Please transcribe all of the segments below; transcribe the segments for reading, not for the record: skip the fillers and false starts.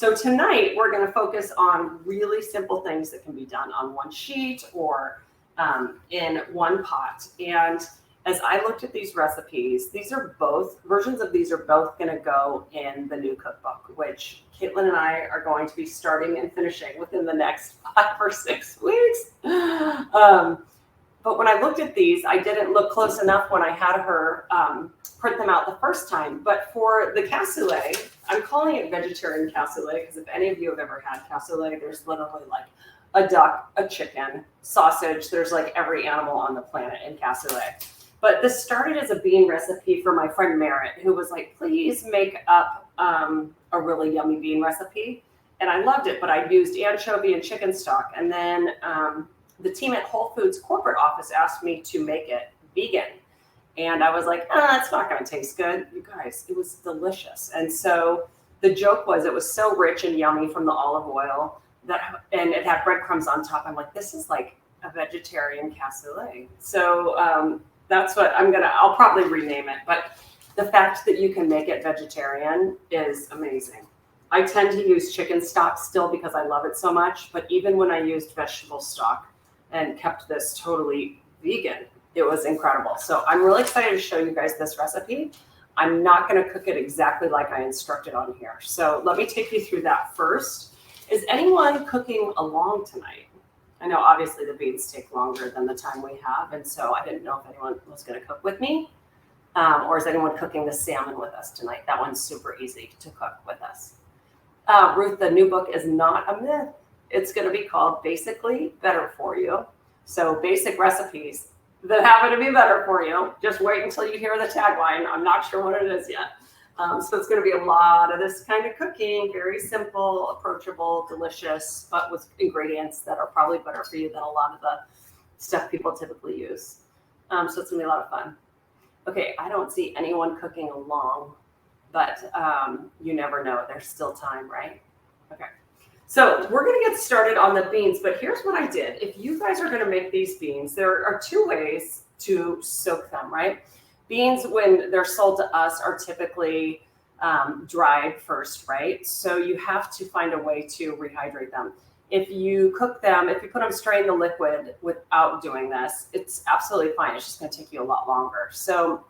So tonight we're going to focus on really simple things that can be done on one sheet or in one pot. And as I looked at these recipes, versions of these are both going to go in the new cookbook, which Caitlin and I are going to be starting and finishing within the next 5 or 6 weeks. But when I looked at these, I didn't look close enough when I had her print them out the first time. But for the cassoulet, I'm calling it vegetarian cassoulet because if any of you have ever had cassoulet, there's literally like a duck, a chicken, sausage. There's like every animal on the planet in cassoulet. But this started as a bean recipe for my friend Merritt, who was like, please make up a really yummy bean recipe. And I loved it, but I used anchovy and chicken stock. And then the team at Whole Foods corporate office asked me to make it vegan. And I was like, it's not going to taste good. You guys, it was delicious. And so the joke was it was so rich and yummy from the olive oil and it had breadcrumbs on top. I'm like, this is like a vegetarian cassoulet. So that's what I'll probably rename it. But the fact that you can make it vegetarian is amazing. I tend to use chicken stock still because I love it so much. But even when I used vegetable stock and kept this totally vegan, it was incredible. So I'm really excited to show you guys this recipe. I'm not going to cook it exactly like I instructed on here. So let me take you through that first. Is anyone cooking along tonight? I know obviously the beans take longer than the time we have. And so I didn't know if anyone was going to cook with me. Or is anyone cooking the salmon with us tonight? That one's super easy to cook with us. Ruth, the new book is not a myth. It's going to be called Basically Better For You. So basic recipes that happen to be better for you. Just wait until you hear the tagline. I'm not sure what it is yet. So it's going to be a lot of this kind of cooking, very simple, approachable, delicious, but with ingredients that are probably better for you than a lot of the stuff people typically use. So it's going to be a lot of fun. Okay, I don't see anyone cooking along, but you never know. There's still time, right? Okay. So we're going to get started on the beans, but here's what I did. If you guys are going to make these beans, there are 2 ways to soak them, right? Beans, when they're sold to us, are typically dried first, right? So you have to find a way to rehydrate them. If you cook them, if you put them straight in the liquid without doing this, it's absolutely fine. It's just going to take you a lot longer. So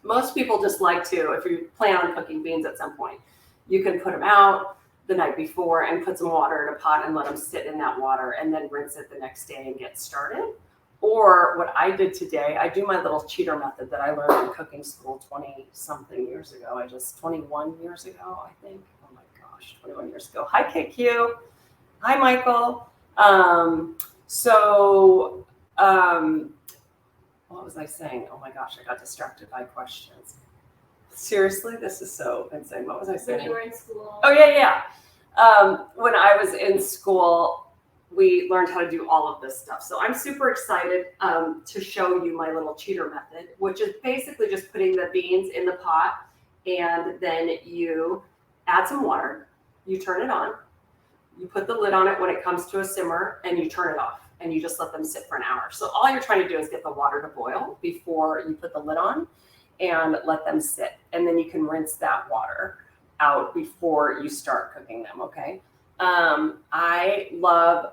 most people just like to, if you plan on cooking beans at some point, you can put them out the night before and put some water in a pot and let them sit in that water and then rinse it the next day and get started. Or what I did today, I do my little cheater method that I learned in cooking school 20-something years ago. 21 years ago, I think. Oh my gosh, 21 years ago. Hi, KQ. Hi, Michael. What was I saying? Oh my gosh, I got distracted by questions. Seriously, this is so insane. What was I saying? When you were in school. Oh, yeah. When I was in school, we learned how to do all of this stuff. So I'm super excited to show you my little cheater method, which is basically just putting the beans in the pot and then you add some water, you turn it on, you put the lid on it when it comes to a simmer and you turn it off and you just let them sit for an hour. So all you're trying to do is get the water to boil before you put the lid on and let them sit. And then you can rinse that water out before you start cooking them, okay? I love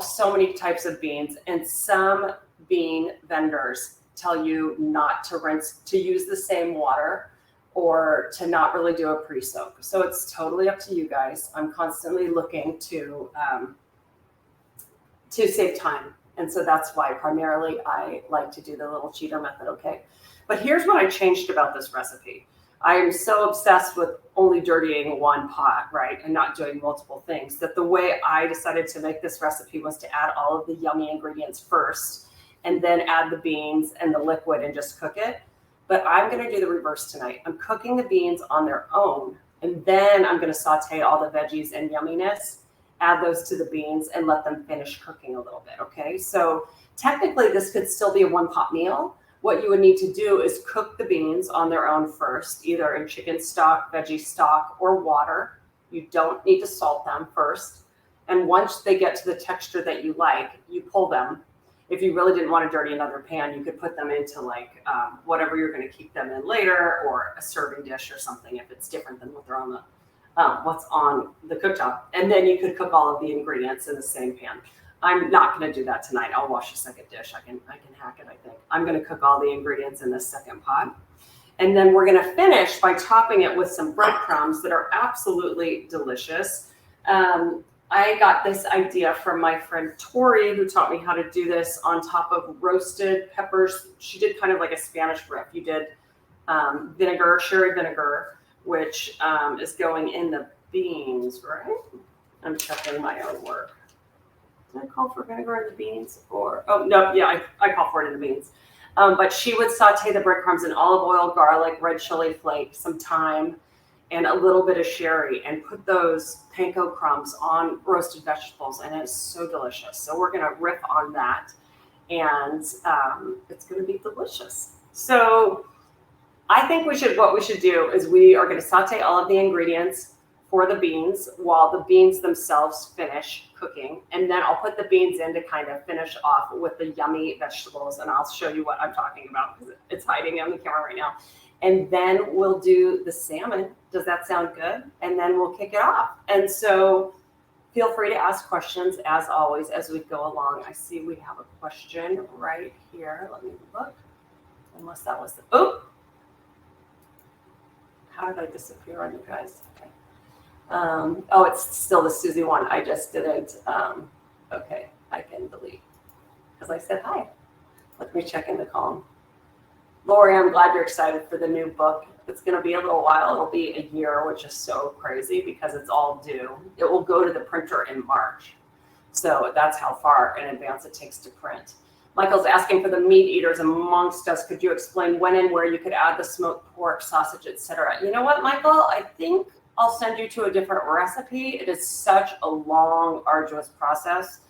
so many types of beans, and some bean vendors tell you not to rinse, to use the same water or to not really do a pre-soak. So it's totally up to you guys. I'm constantly looking to save time. And so that's why primarily I like to do the little cheater method, okay? But here's what I changed about this recipe. I am so obsessed with only dirtying one pot, right, and not doing multiple things, that the way I decided to make this recipe was to add all of the yummy ingredients first and then add the beans and the liquid and just cook it. But I'm going to do the reverse tonight. I'm cooking the beans on their own, and then I'm going to saute all the veggies and yumminess, add those to the beans, and let them finish cooking a little bit, okay? So technically, this could still be a one-pot meal. What you would need to do is cook the beans on their own first, either in chicken stock, veggie stock, or water. You don't need to salt them first. And once they get to the texture that you like, you pull them. If you really didn't want to dirty another pan, you could put them into like whatever you're going to keep them in later, or a serving dish or something if it's different than what they're on what's on the cooktop. And then you could cook all of the ingredients in the same pan. I'm not going to do that tonight. I'll wash a second dish. I can hack it, I think. I'm going to cook all the ingredients in the second pot. And then we're going to finish by topping it with some breadcrumbs that are absolutely delicious. I got this idea from my friend Tori, who taught me how to do this on top of roasted peppers. She did kind of like a Spanish rip. You did vinegar, sherry vinegar, which is going in the beans, right? I'm checking my own work. Did I call for vinegar in the beans? Or, oh, no, yeah, I call for it in the beans. But she would saute the breadcrumbs in olive oil, garlic, red chili flake, some thyme, and a little bit of sherry, and put those panko crumbs on roasted vegetables, and it's so delicious. So we're going to riff on that, and it's going to be delicious. So I think what we should do is we are going to saute all of the ingredients for the beans while the beans themselves finish cooking. And then I'll put the beans in to kind of finish off with the yummy vegetables. And I'll show you what I'm talking about because it's hiding on the camera right now. And then we'll do the salmon. Does that sound good? And then we'll kick it off. And so feel free to ask questions as always as we go along. I see we have a question right here. Let me look. Unless that was the, oh, how did I disappear on you guys? Okay. Oh, it's still the Susie one. I just didn't. Okay, I can delete because I said hi. Let me check in the column. Lori, I'm glad you're excited for the new book. It's going to be a little while. It'll be a year, which is so crazy because it's all due. It will go to the printer in March. So that's how far in advance it takes to print. Michael's asking for the meat eaters amongst us. Could you explain when and where you could add the smoked pork, sausage, etc.? You know what, Michael? I think I'll send you to a different recipe. It is such a long, arduous process.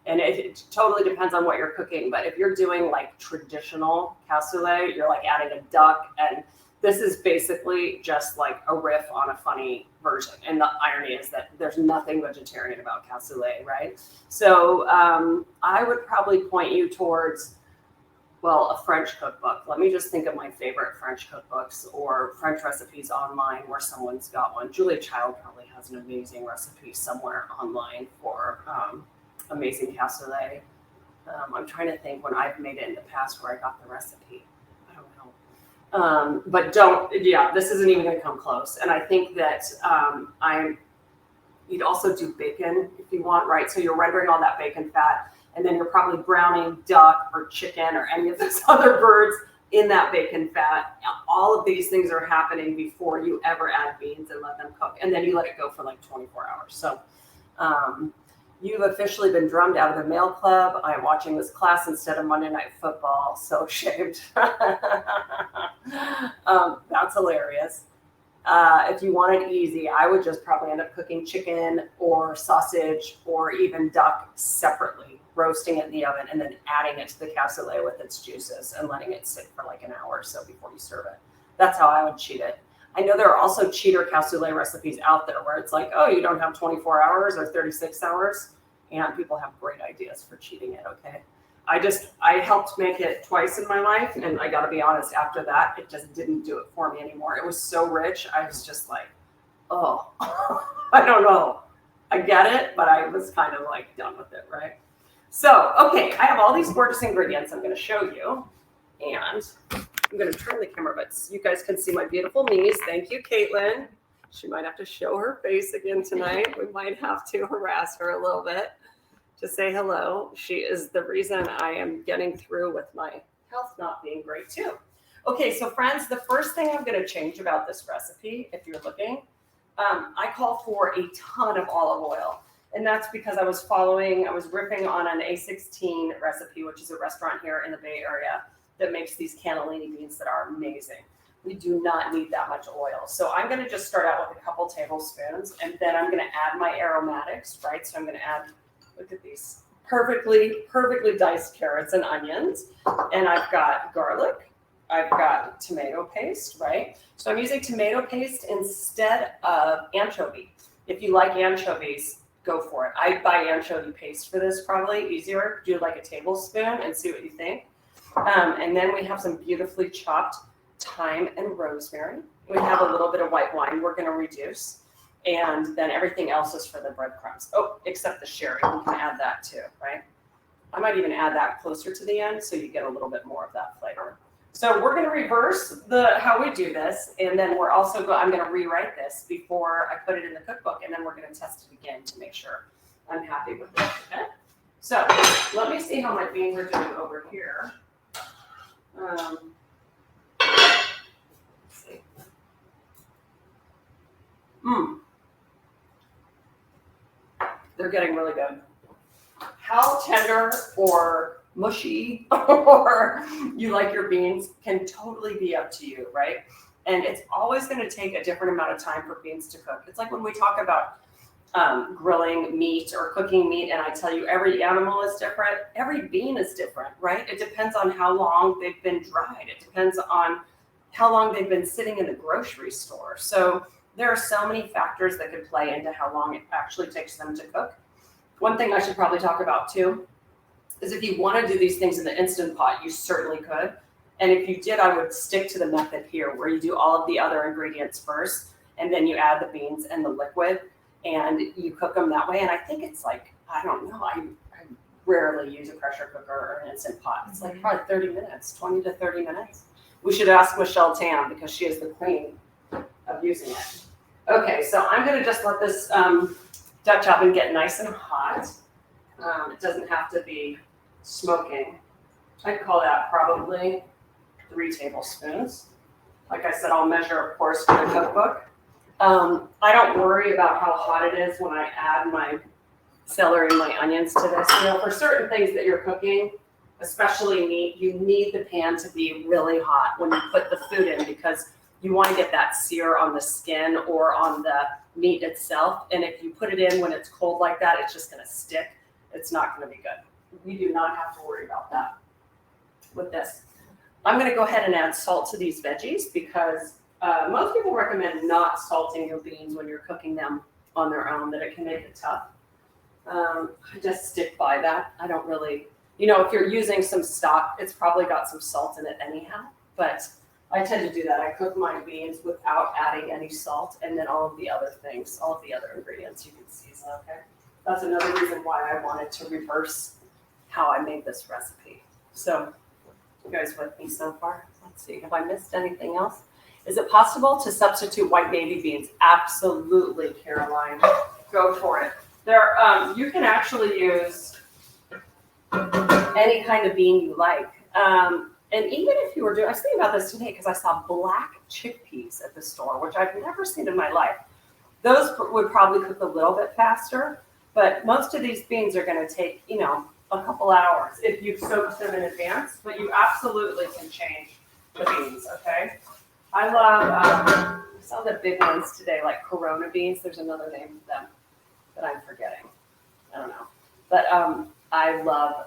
And it totally depends on what you're cooking. But if you're doing like traditional cassoulet, you're like adding a duck. And this is basically just like a riff on a funny version. And the irony is that there's nothing vegetarian about cassoulet, right? So I would probably point you towards, well, a French cookbook. Let me just think of my favorite French cookbooks or French recipes online where someone's got one. Julia Child probably has an amazing recipe somewhere online for amazing cassoulet. I'm trying to think when I've made it in the past where I got the recipe. I don't know. But this isn't even going to come close. And I think that you'd also do bacon if you want, right? So you're rendering all that bacon fat, and then you're probably browning duck or chicken or any of those other birds in that bacon fat. All of these things are happening before you ever add beans and let them cook. And then you let it go for like 24 hours. So you've officially been drummed out of the mail club. I am watching this class instead of Monday Night Football. So ashamed. That's hilarious. If you want it easy, I would just probably end up cooking chicken or sausage or even duck separately, roasting it in the oven, and then adding it to the cassoulet with its juices and letting it sit for like an hour or so before you serve it. That's how I would cheat it. I know there are also cheater cassoulet recipes out there where it's like, oh, you don't have 24 hours or 36 hours. And people have great ideas for cheating it, okay? I helped make it twice in my life, and I got to be honest, after that, it just didn't do it for me anymore. It was so rich, I was just like, oh, I don't know. I get it, but I was kind of like done with it, right? So, okay, I have all these gorgeous ingredients I'm going to show you, and I'm going to turn the camera, but you guys can see my beautiful knees. Thank you, Caitlin. She might have to show her face again tonight. We might have to harass her a little bit to say hello. She is the reason I am getting through with my health not being great too. Okay, so friends, the first thing I'm going to change about this recipe, if you're looking, I call for a ton of olive oil. And that's because I was riffing on an A16 recipe, which is a restaurant here in the Bay Area that makes these cannellini beans that are amazing. We do not need that much oil. So I'm going to just start out with a couple tablespoons, and then I'm going to add my aromatics, right? So I'm going to add, look at these, perfectly diced carrots and onions. And I've got garlic. I've got tomato paste, right? So I'm using tomato paste instead of anchovy. If you like anchovies, go for it. I buy anchovy paste for this, probably easier. Do like a tablespoon and see what you think. And then we have some beautifully chopped thyme and rosemary. We have a little bit of white wine we're going to reduce. And then everything else is for the breadcrumbs. Oh, except the sherry. We can add that too, right? I might even add that closer to the end so you get a little bit more of that flavor. So we're going to reverse how we do this, and then we're also I'm going to rewrite this before I put it in the cookbook, and then we're going to test it again to make sure I'm happy with it. Okay. So let me see how my beans are doing over here. Let's see. They're getting really good. How tender or mushy or you like your beans can totally be up to you, right? And it's always going to take a different amount of time for beans to cook. It's like when we talk about grilling meat or cooking meat, and I tell you every animal is different, every bean is different, right? It depends on how long they've been dried. It depends on how long they've been sitting in the grocery store. So there are so many factors that could play into how long it actually takes them to cook. One thing I should probably talk about too is if you want to do these things in the Instant Pot, you certainly could. And if you did, I would stick to the method here where you do all of the other ingredients first, and then you add the beans and the liquid, and you cook them that way. And I think it's like, I don't know, I rarely use a pressure cooker or an Instant Pot. It's like probably 30 minutes, 20 to 30 minutes. We should ask Michelle Tam because she is the queen of using it. Okay, so I'm going to just let this Dutch oven get nice and hot. It doesn't have to be smoking. I'd call that probably 3 tablespoons. Like I said, I'll measure, of course, for the cookbook. I don't worry about how hot it is when I add my celery and my onions to this. You know, for certain things that you're cooking, especially meat, you need the pan to be really hot when you put the food in because you want to get that sear on the skin or on the meat itself. And if you put it in when it's cold like that, it's just going to stick. It's not going to be good. We do not have to worry about that with this. I'm going to go ahead and add salt to these veggies because most people recommend not salting your beans when you're cooking them on their own, that it can make it tough. I just stick by that. I don't really, you know, if you're using some stock, it's probably got some salt in it anyhow, but I tend to do that. I cook my beans without adding any salt, and then all of the other things, all of the other ingredients you can season, okay? That's another reason why I wanted to reverse how I made this recipe. So, you guys with me so far? Let's see, have I missed anything else? Is it possible to substitute white navy beans? Absolutely, Caroline. Go for it. There, you can actually use any kind of bean you like. And even if you were doing, I was thinking about this today because I saw black chickpeas at the store, which I've never seen in my life. Those would probably cook a little bit faster, but most of these beans are going to take, you know, a couple hours if you've soaked them in advance, but you absolutely can change the beans, okay? I love, I saw the big ones today, like Corona beans. There's another name for them that I'm forgetting. I don't know. But I love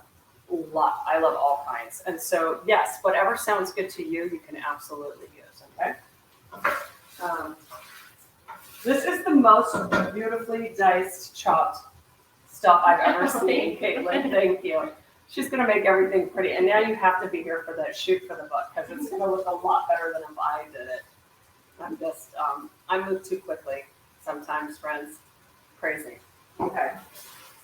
all kinds. And so, yes, whatever sounds good to you, you can absolutely use, okay? This is the most beautifully diced, chopped stuff I've ever seen, Caitlin. Thank you. She's going to make everything pretty. And now you have to be here for the shoot for the book because it's going to look a lot better than if I did it. I'm just, I move too quickly sometimes, friends. Crazy. Okay.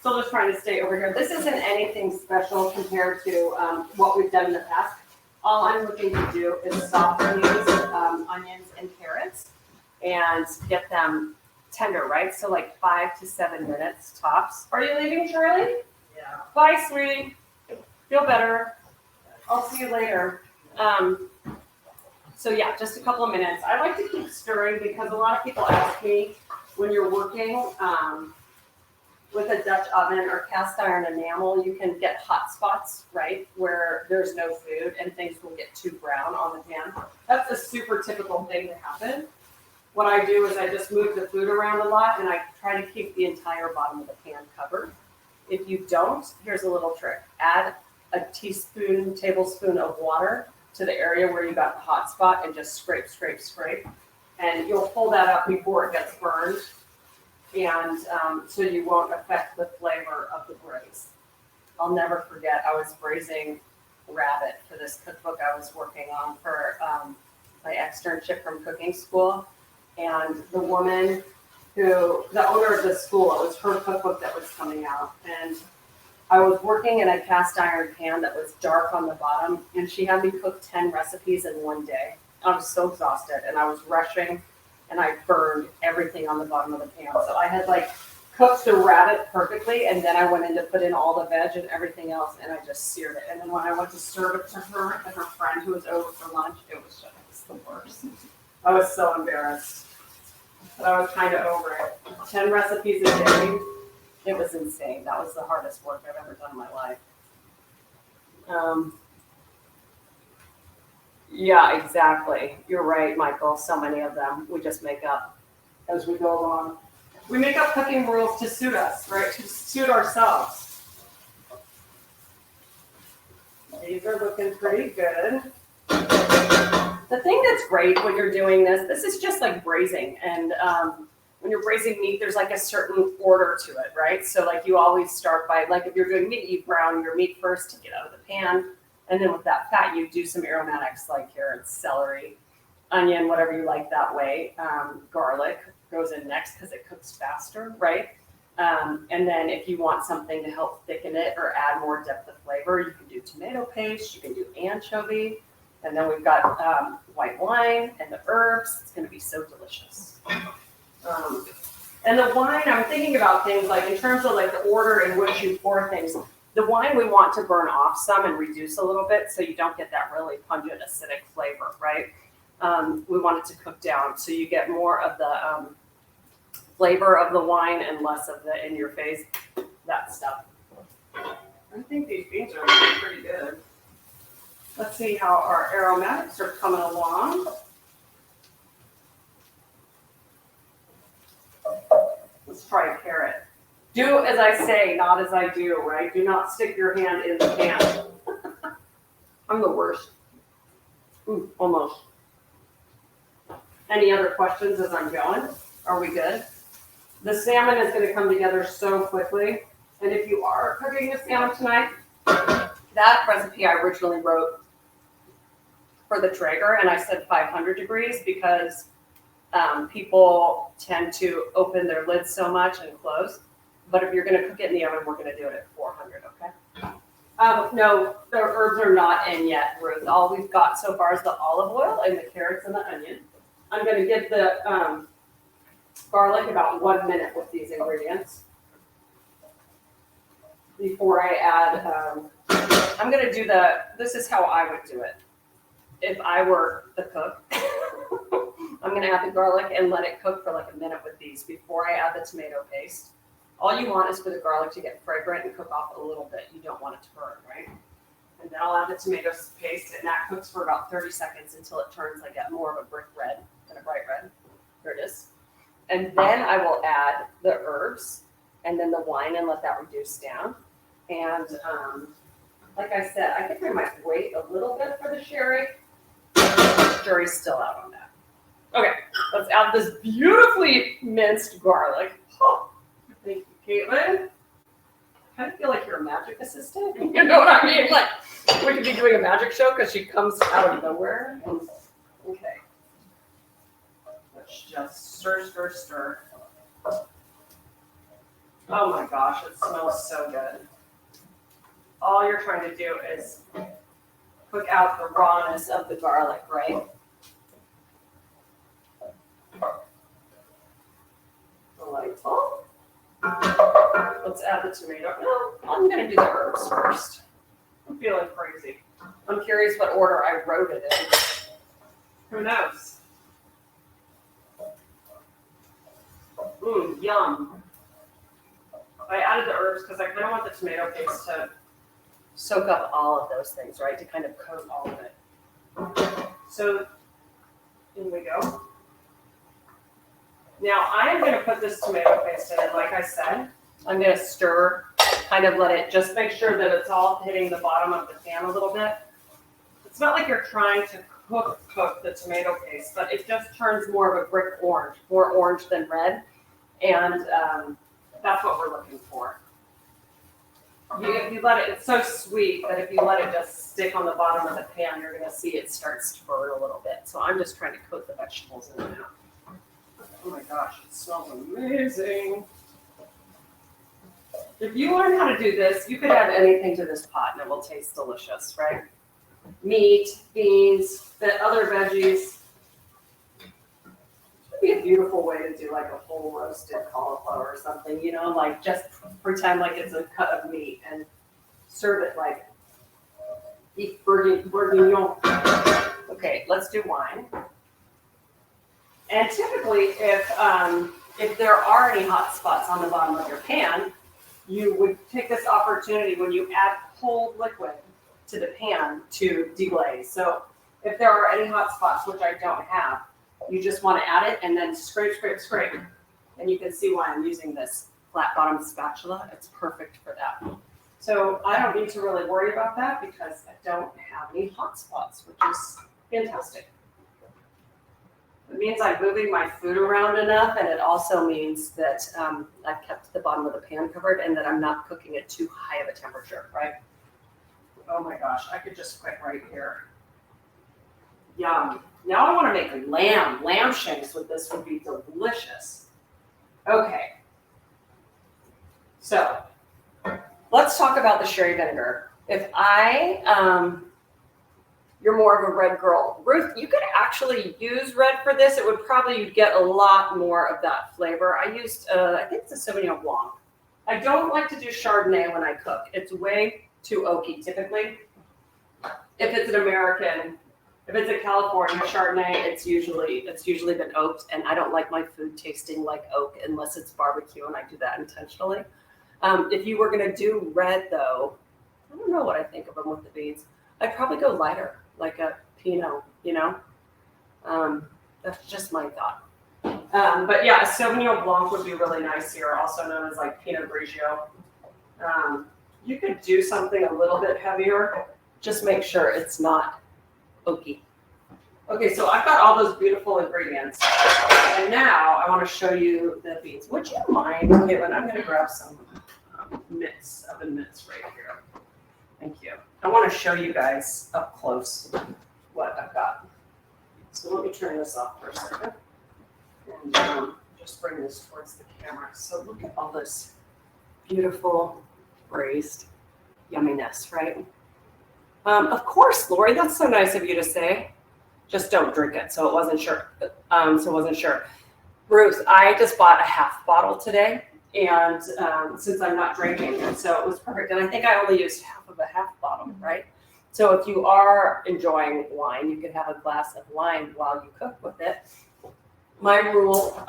Still just trying to stay over here. This isn't anything special compared to what we've done in the past. All I'm looking to do is soften these onions and carrots and get them tender, right? So like 5 to 7 minutes tops. Are you leaving, Charlie? Yeah. Bye, sweetie. Feel better. I'll see you later. So yeah, just a couple of minutes. I like to keep stirring because a lot of people ask me when you're working with a Dutch oven or cast iron enamel, you can get hot spots, right, where there's no food and things will get too brown on the pan. That's a super typical thing to happen. What I do is I just move the food around a lot and I try to keep the entire bottom of the pan covered. If you don't, here's a little trick. Add a tablespoon of water to the area where you got the hot spot and just scrape, scrape, scrape. And you'll pull that up before it gets burned. And so you won't affect the flavor of the braise. I'll never forget, I was braising rabbit for this cookbook I was working on for my externship from cooking school. And the woman who, the owner of the school, it was her cookbook that was coming out. And I was working in a cast iron pan that was dark on the bottom, and she had me cook 10 recipes in one day. I was so exhausted, and I was rushing, and I burned everything on the bottom of the pan. So I had like cooked the rabbit perfectly, and then I went in to put in all the veg and everything else, and I just seared it. And then when I went to serve it to her and her friend who was over for lunch, it was just the worst. I was so embarrassed, but I was kind of over it. 10 recipes a day. It was insane. That was the hardest work I've ever done in my life. Yeah, exactly. You're right, Michael. So many of them we just make up as we go along. We make up cooking rules to suit us, right? To suit ourselves. These are looking pretty good. The thing that's great when you're doing this is just like braising. And when you're braising meat, there's like a certain order to it, right? So like you always start by, like if you're doing meat, you brown your meat first to get out of the pan. And then with that fat, you do some aromatics like carrots, celery, onion, whatever you like that way. Garlic goes in next because it cooks faster, right? And then if you want something to help thicken it or add more depth of flavor, you can do tomato paste, you can do anchovy. And then we've got white wine and the herbs. It's going to be so delicious. And the wine, I'm thinking about things like in terms of like the order in which you pour things. The wine we want to burn off some and reduce a little bit so you don't get that really pungent acidic flavor, right? We want it to cook down so you get more of the flavor of the wine and less of the in-your-face, that stuff. I think these beans are looking pretty good. Let's see how our aromatics are coming along. Let's try a carrot. Do as I say, not as I do, right? Do not stick your hand in the pan. I'm the worst. Ooh, almost. Any other questions as I'm going? Are we good? The salmon is going to come together so quickly. And if you are cooking the salmon tonight, that recipe I originally wrote for the Traeger, and I said 500 degrees because people tend to open their lids so much and close. But if you're going to cook it in the oven, we're going to do it at 400, okay? No, the herbs are not in yet, Ruth. All we've got so far is the olive oil and the carrots and the onion. I'm going to give the garlic about 1 minute with these ingredients before I add, I'm going to do this is how I would do it. If I were the cook, I'm going to add the garlic and let it cook for like a minute with these before I add the tomato paste. All you want is for the garlic to get fragrant and cook off a little bit. You don't want it to burn, right? And then I'll add the tomato paste, and that cooks for about 30 seconds until it turns like a more of a brick red than a bright red. There it is. And then I will add the herbs and then the wine and let that reduce down. And like I said, I think I might wait a little bit for the sherry. The jury's still out on that. Okay, let's add this beautifully minced garlic. Oh, thank you, Caitlin. I kind of feel like you're a magic assistant. You know what I mean? Like, we could be doing a magic show because she comes out of nowhere. Okay. Let's just stir, stir, stir. Oh my gosh, it smells so good. All you're trying to do is cook out the rawness of the garlic, right? Delightful. Let's add the tomato. No, I'm going to do the herbs first. I'm feeling crazy. I'm curious what order I wrote it in. Who knows? Yum. I added the herbs because I kind of want the tomato paste to soak up all of those things, right? To kind of coat all of it. So, in we go. Now, I am going to put this tomato paste in, and like I said, I'm going to stir, kind of let it, just make sure that it's all hitting the bottom of the pan a little bit. It's not like you're trying to cook the tomato paste, but it just turns more of a brick orange, more orange than red, and that's what we're looking for. If you let it, it's so sweet that if you let it just stick on the bottom of the pan, you're going to see it starts to burn a little bit. So I'm just trying to coat the vegetables in it now. Oh my gosh, it smells amazing. If you learn how to do this, you could add anything to this pot and it will taste delicious, right? Meat, beans, the other veggies. It would be a beautiful way to do like a whole roasted cauliflower or something, you know, like just pretend like it's a cut of meat and serve it like beef bourguignon. Okay, let's do wine. And typically, if there are any hot spots on the bottom of your pan, you would take this opportunity when you add cold liquid to the pan to deglaze. So if there are any hot spots, which I don't have, you just want to add it and then scrape, scrape, scrape. And you can see why I'm using this flat bottom spatula. It's perfect for that. So I don't need to really worry about that because I don't have any hot spots, which is fantastic. It means I'm moving my food around enough, and it also means that I've kept the bottom of the pan covered and that I'm not cooking at too high of a temperature, right? Oh my gosh, I could just quit right here. Yum. Now I want to make lamb shanks with this would be delicious. Okay. So let's talk about the sherry vinegar. If you're more of a red girl. Ruth, you could actually use red for this. It would probably, you'd get a lot more of that flavor. I used, I think it's a Sauvignon Blanc. I don't like to do Chardonnay when I cook. It's way too oaky typically. If it's an American, if it's a California Chardonnay, it's usually been oaked, and I don't like my food tasting like oak unless it's barbecue, and I do that intentionally. If you were gonna do red though, I don't know what I think of them with the beans. I'd probably go lighter, like a Pinot, you know? That's just my thought. But yeah, a Sauvignon Blanc would be really nice here, also known as like Pinot Grigio. You could do something a little bit heavier. Just make sure it's not oaky. Okay, so I've got all those beautiful ingredients. And now I want to show you the beans. Would you mind, Caitlin? I'm going to grab some mitts, oven mitts right here. Thank you. I want to show you guys up close what I've got. So let me turn this off for a second and just bring this towards the camera. So look at all this beautiful braised yumminess, right? Of course, Lori, that's so nice of you to say. Just don't drink it. So it wasn't sure. Ruth, I just bought a half bottle today. And since I'm not drinking, and so it was perfect. And I think I only used half of a half bottle, right? So if you are enjoying wine, you could have a glass of wine while you cook with it. My rule,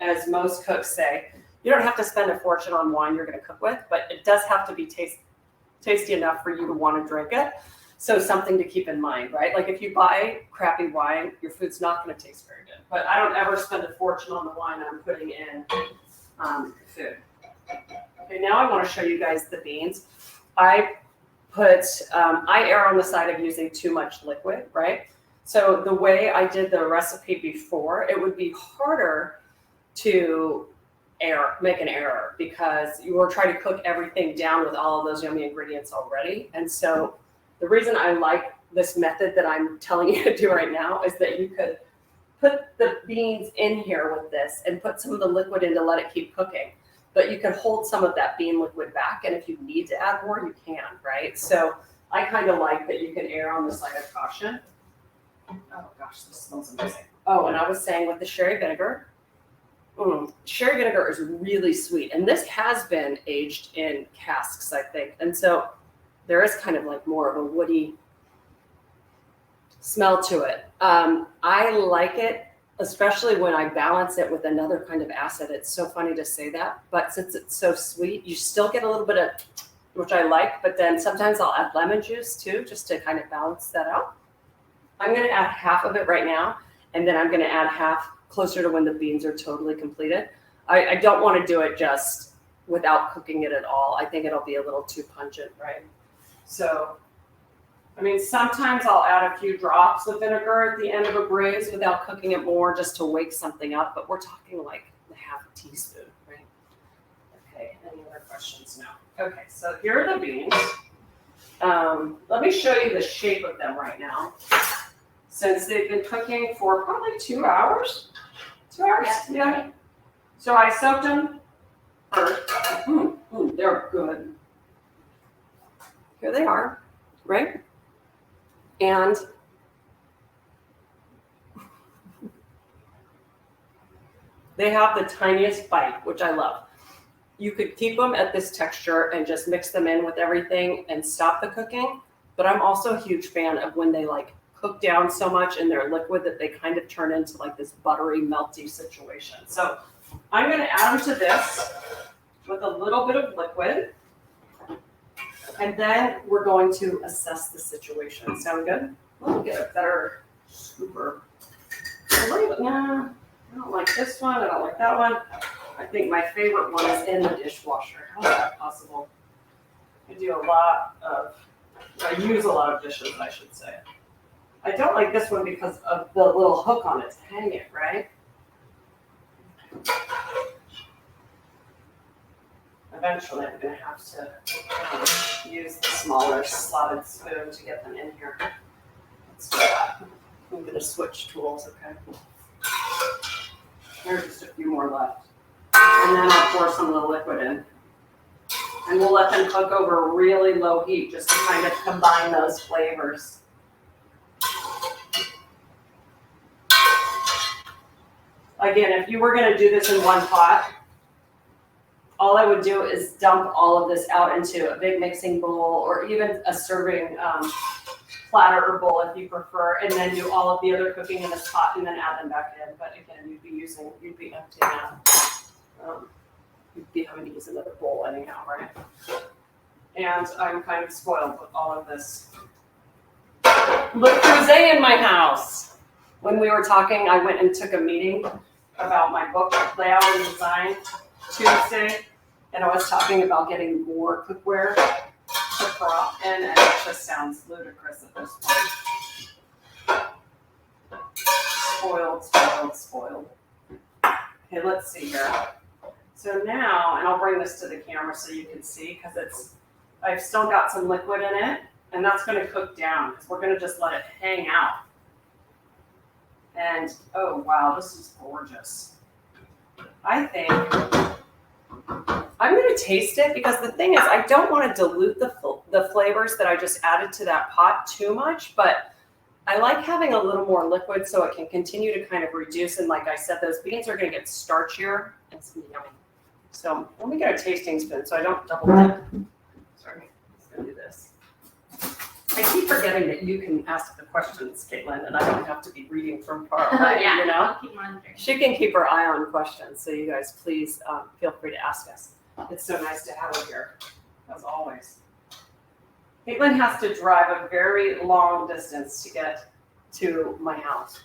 as most cooks say, you don't have to spend a fortune on wine you're going to cook with, but it does have to be tasty enough for you to want to drink it. So something to keep in mind, right? Like if you buy crappy wine, your food's not going to taste very good. But I don't ever spend a fortune on the wine I'm putting in food. Okay, now I want to show you guys the beans. I err on the side of using too much liquid, right? So the way I did the recipe before, it would be harder to make an error because you were trying to cook everything down with all of those yummy ingredients already. And so the reason I like this method that I'm telling you to do right now is that you could put the beans in here with this and put some of the liquid in to let it keep cooking. But you can hold some of that bean liquid back, and if you need to add more, you can, right? So I kind of like that you can err on the side of caution. Oh gosh, this smells amazing. Oh, and I was saying with the sherry vinegar, sherry vinegar is really sweet. And this has been aged in casks, I think. And so there is kind of like more of a woody smell to it. I like it, especially when I balance it with another kind of acid. It's so funny to say that, but since it's so sweet, you still get a little bit of, which I like, but then sometimes I'll add lemon juice too, just to kind of balance that out. I'm going to add half of it right now, and then I'm going to add half closer to when the beans are totally completed. I don't want to do it just without cooking it at all. I think it'll be a little too pungent, right? So, I mean, sometimes I'll add a few drops of vinegar at the end of a braise without cooking it more just to wake something up, but we're talking like half a teaspoon, right? Okay, any other questions? No. Okay, so here are the beans. Let me show you the shape of them right now. Since they've been cooking for probably 2 hours, 2 hours? Yeah. So I soaked them first. They're good. Here they are, right? And they have the tiniest bite, which I love. You could keep them at this texture and just mix them in with everything and stop the cooking. But I'm also a huge fan of when they like cook down so much in their liquid that they kind of turn into like this buttery, melty situation. So I'm going to add them to this with a little bit of liquid. And then we're going to assess the situation. Sound good? Let me get a better scooper. Nah, I don't like this one. I don't like that one. I think my favorite one is in the dishwasher. How is that possible? I use a lot of dishes, I should say. I don't like this one because of the little hook on it to hang it, right? Eventually, I'm going to have to use the smaller slotted spoon to get them in here. Let's do that. I'm going to switch tools, okay? There's just a few more left. And then I'll pour some of the liquid in. And we'll let them cook over really low heat just to kind of combine those flavors. Again, if you were going to do this in one pot, all I would do is dump all of this out into a big mixing bowl or even a serving platter or bowl if you prefer, and then do all of the other cooking in this pot and then add them back in. But again, you'd be emptying out. You'd be having to use another bowl anyhow, right? And I'm kind of spoiled with all of this Le Creuset in my house. When we were talking, I went and took a meeting about my book, Layout and Design, Tuesday, and I was talking about getting more cookware to prop in, and it just sounds ludicrous at this point. Spoiled. Okay, let's see here. So now, and I'll bring this to the camera so you can see, because I've still got some liquid in it, and that's going to cook down, because we're going to just let it hang out. And, oh wow, this is gorgeous. I think I'm going to taste it, because the thing is, I don't want to dilute the flavors that I just added to that pot too much, but I like having a little more liquid so it can continue to kind of reduce. And like I said, those beans are going to get starchier and it's going to be yummy. So let me get a tasting spoon so I don't double dip. Sorry, I'm going to do this. I keep forgetting that you can ask the questions, Caitlin, and I don't have to be reading from far away, Yeah, you know? I'll keep monitoring. She can keep her eye on questions, so you guys please feel free to ask us. It's so nice to have her here, as always. Caitlin has to drive a very long distance to get to my house.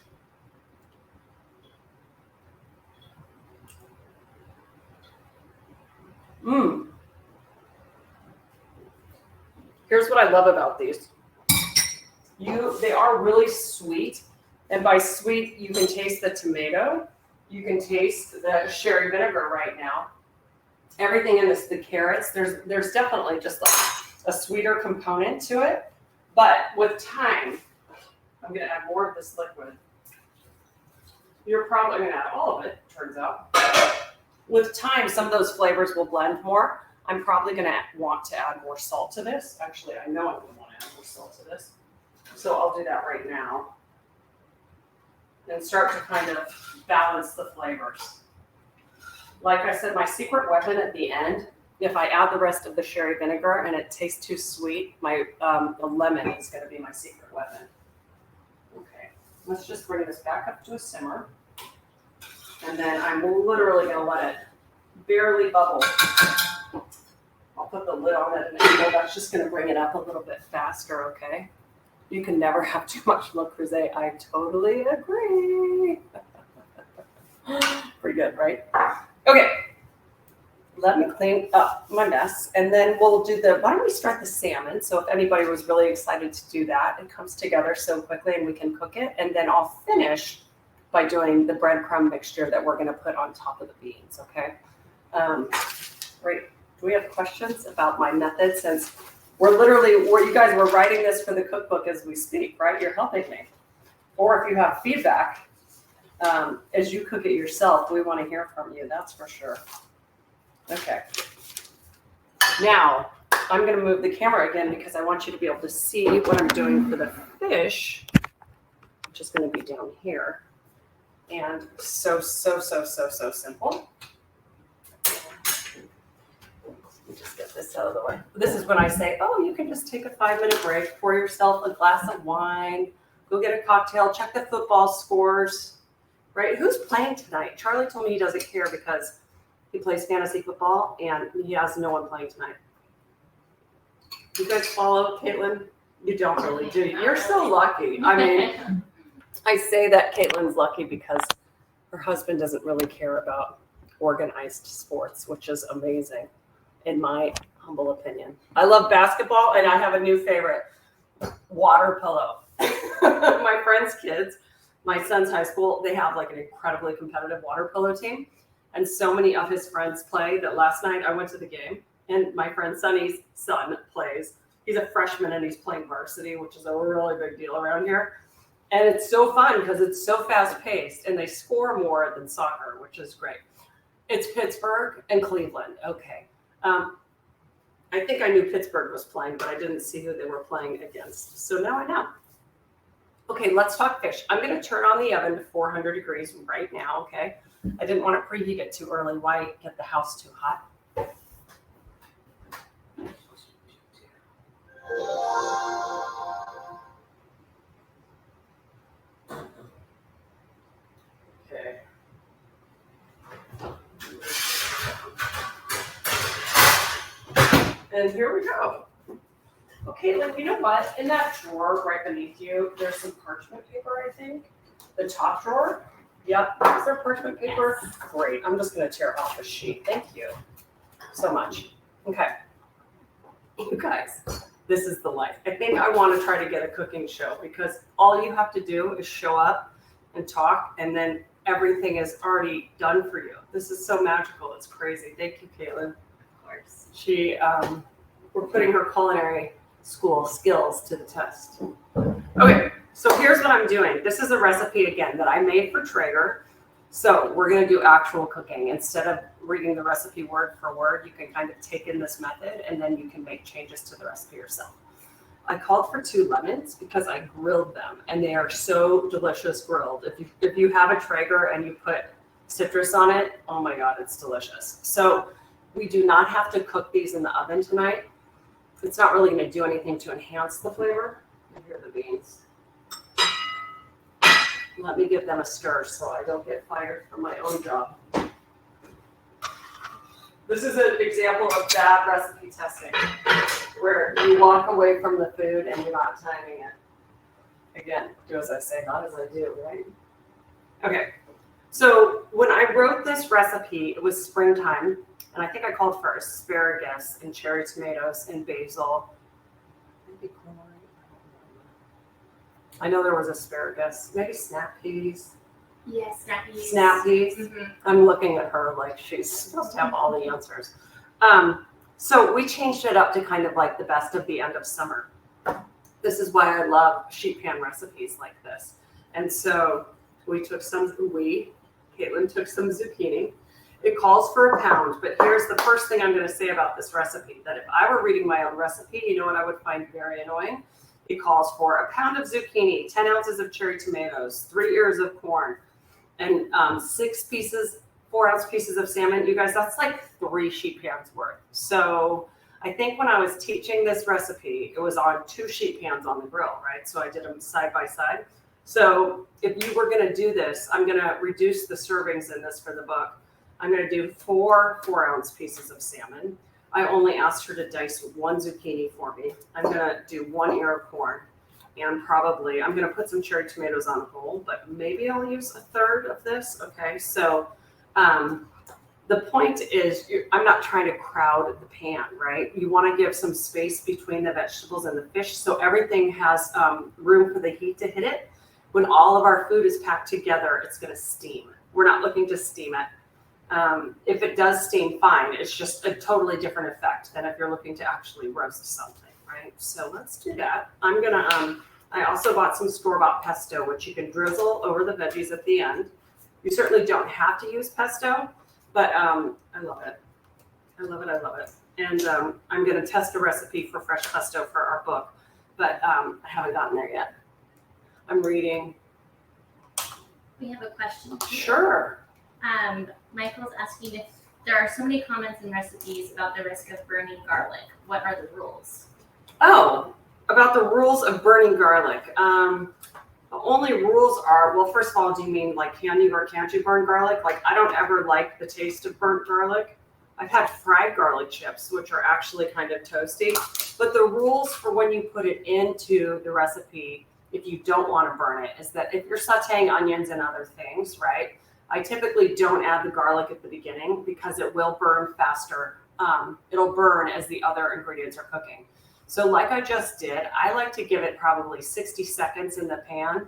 Here's what I love about these. They are really sweet, and by sweet, you can taste the tomato. You can taste the sherry vinegar right now. Everything in this, the carrots, there's definitely just like a sweeter component to it. But with time, I'm going to add more of this liquid. You're probably going to add all of it, turns out. With time, some of those flavors will blend more. I'm probably going to want to add more salt to this. Actually, I know I'm going to want to add more salt to this. So I'll do that right now. And start to kind of balance the flavors. Like I said, my secret weapon at the end, if I add the rest of the sherry vinegar and it tastes too sweet, the lemon is going to be my secret weapon. Okay, let's just bring this back up to a simmer. And then I'm literally going to let it barely bubble. I'll put the lid on it, and that's just going to bring it up a little bit faster, okay? You can never have too much Le Creuset. I totally agree. Pretty good, right? Okay. Let me clean up my mess, and then we'll do why don't we start the salmon? So if anybody was really excited to do that, it comes together so quickly and we can cook it. And then I'll finish by doing the breadcrumb mixture that we're going to put on top of the beans, okay? Great. Do we have questions about my method, since you guys were writing this for the cookbook as we speak, right? You're helping me. Or if you have feedback, as you cook it yourself, we want to hear from you, that's for sure. Okay. Now, I'm going to move the camera again because I want you to be able to see what I'm doing for the fish, which is going to be down here. And so simple. Let me just get this out of the way. This is when I say, oh, you can just take a 5-minute break, pour yourself a glass of wine, go get a cocktail, check the football scores, right? Who's playing tonight? Charlie told me he doesn't care because he plays fantasy football and he has no one playing tonight. You guys follow Caitlin? You don't really, do you? You're so lucky. I mean, I say that Caitlin's lucky because her husband doesn't really care about organized sports, which is amazing, in my humble opinion. I love basketball, and I have a new favorite, water polo. My friend's kids, my son's high school, they have like an incredibly competitive water polo team, and so many of his friends play that last night I went to the game, and my friend Sonny's son plays. He's a freshman, and he's playing varsity, which is a really big deal around here. And it's so fun because it's so fast-paced, and they score more than soccer, which is great. It's Pittsburgh and Cleveland. Okay. I think I knew Pittsburgh was playing, but I didn't see who they were playing against. So now I know. Okay, let's talk fish. I'm going to turn on the oven to 400 degrees right now, okay? I didn't want to preheat it too early. Why get the house too hot? Okay. And here we go. Okay, Lynn, you know what? In that drawer right beneath you, there's some parchment paper, I think. The top drawer. Yep. Is there parchment paper? Yes. Great. I'm just going to tear off a sheet. Thank you so much. Okay. You guys, this is the life. I think I want to try to get a cooking show because all you have to do is show up and talk, and then everything is already done for you. This is so magical. It's crazy. Thank you, Caitlin. Of course. She, we're putting her culinary school skills to the test. Okay, so here's what I'm doing. This is a recipe, again, that I made for Traeger. So we're going to do actual cooking. Instead of reading the recipe word for word, you can kind of take in this method, and then you can make changes to the recipe yourself. I called for 2 lemons because I grilled them, and they are so delicious grilled. If you have a Traeger and you put citrus on it, oh my God, it's delicious. So we do not have to cook these in the oven tonight. It's not really going to do anything to enhance the flavor. Here are the beans. Let me give them a stir so I don't get fired from my own job. This is an example of bad recipe testing, where you walk away from the food and you're not timing it. Again, do as I say, not as I do, right? Okay, so when I wrote this recipe, it was springtime, and I think I called for asparagus and cherry tomatoes and basil. Maybe corn. I know there was asparagus, maybe snap peas. Yes, snap peas. Snap peas. Mm-hmm. I'm looking at her like she's supposed to have all the answers. So we changed it up to kind of like the best of the end of summer. This is why I love sheet pan recipes like this. And so Caitlin took some zucchini. It calls for a pound, but here's the first thing I'm going to say about this recipe, that if I were reading my own recipe, you know what I would find very annoying? It calls for a pound of zucchini, 10 ounces of cherry tomatoes, 3 ears of corn, and 4-ounce pieces of salmon. You guys, that's like 3 sheet pans worth. So I think when I was teaching this recipe, it was on 2 sheet pans on the grill, right? So I did them side by side. So if you were going to do this, I'm going to reduce the servings in this for the book. I'm going to do 4 4-ounce pieces of salmon. I only asked her to dice 1 zucchini for me. I'm going to do 1 ear of corn, and probably I'm going to put some cherry tomatoes on whole, but maybe I'll use 1/3 of this. Okay, so the point is, I'm not trying to crowd the pan, right? You want to give some space between the vegetables and the fish so everything has room for the heat to hit it. When all of our food is packed together, it's going to steam. We're not looking to steam it. If it does steam, fine. It's just a totally different effect than if you're looking to actually roast something, right? So let's do that. I'm going to, I also bought some store-bought pesto, which you can drizzle over the veggies at the end. You certainly don't have to use pesto, but I love it. I love it. I love it. And I'm going to test a recipe for fresh pesto for our book, but I haven't gotten there yet. I'm reading. We have a question. Sure. Michael's asking if there are so many comments and recipes about the risk of burning garlic. What are the rules? Oh, about the rules of burning garlic. The only rules are, well, first of all, do you mean like can you or can't you burn garlic? Like I don't ever like the taste of burnt garlic. I've had fried garlic chips, which are actually kind of toasty. But the rules for when you put it into the recipe, if you don't want to burn it, is that if you're sauteing onions and other things, right? I typically don't add the garlic at the beginning because it will burn faster. It'll burn as the other ingredients are cooking. So like I just did, I like to give it probably 60 seconds in the pan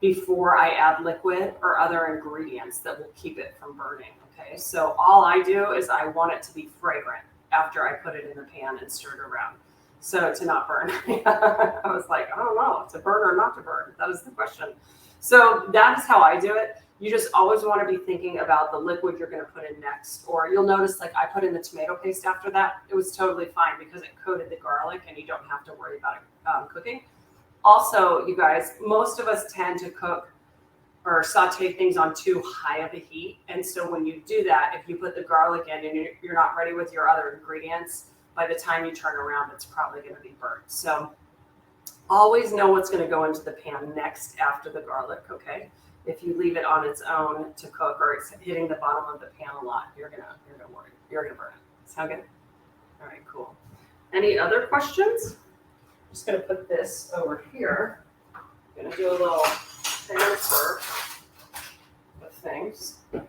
before I add liquid or other ingredients that will keep it from burning, okay? So all I do is I want it to be fragrant after I put it in the pan and stir it around. So to not burn. I was like, I don't know, to burn or not to burn. That is the question. So that is how I do it. You just always want to be thinking about the liquid you're going to put in next. Or you'll notice like I put in the tomato paste after that. It was totally fine because it coated the garlic and you don't have to worry about it cooking. Also, you guys, most of us tend to cook or saute things on too high of a heat. And so when you do that, if you put the garlic in and you're not ready with your other ingredients, by the time you turn around, it's probably going to be burnt. So always know what's going to go into the pan next after the garlic, okay? If you leave it on its own to cook or it's hitting the bottom of the pan a lot, you're gonna burn it. Sound good? All right, cool. Any other questions? I'm just gonna put this over here. I'm gonna do a little transfer of things. Guys,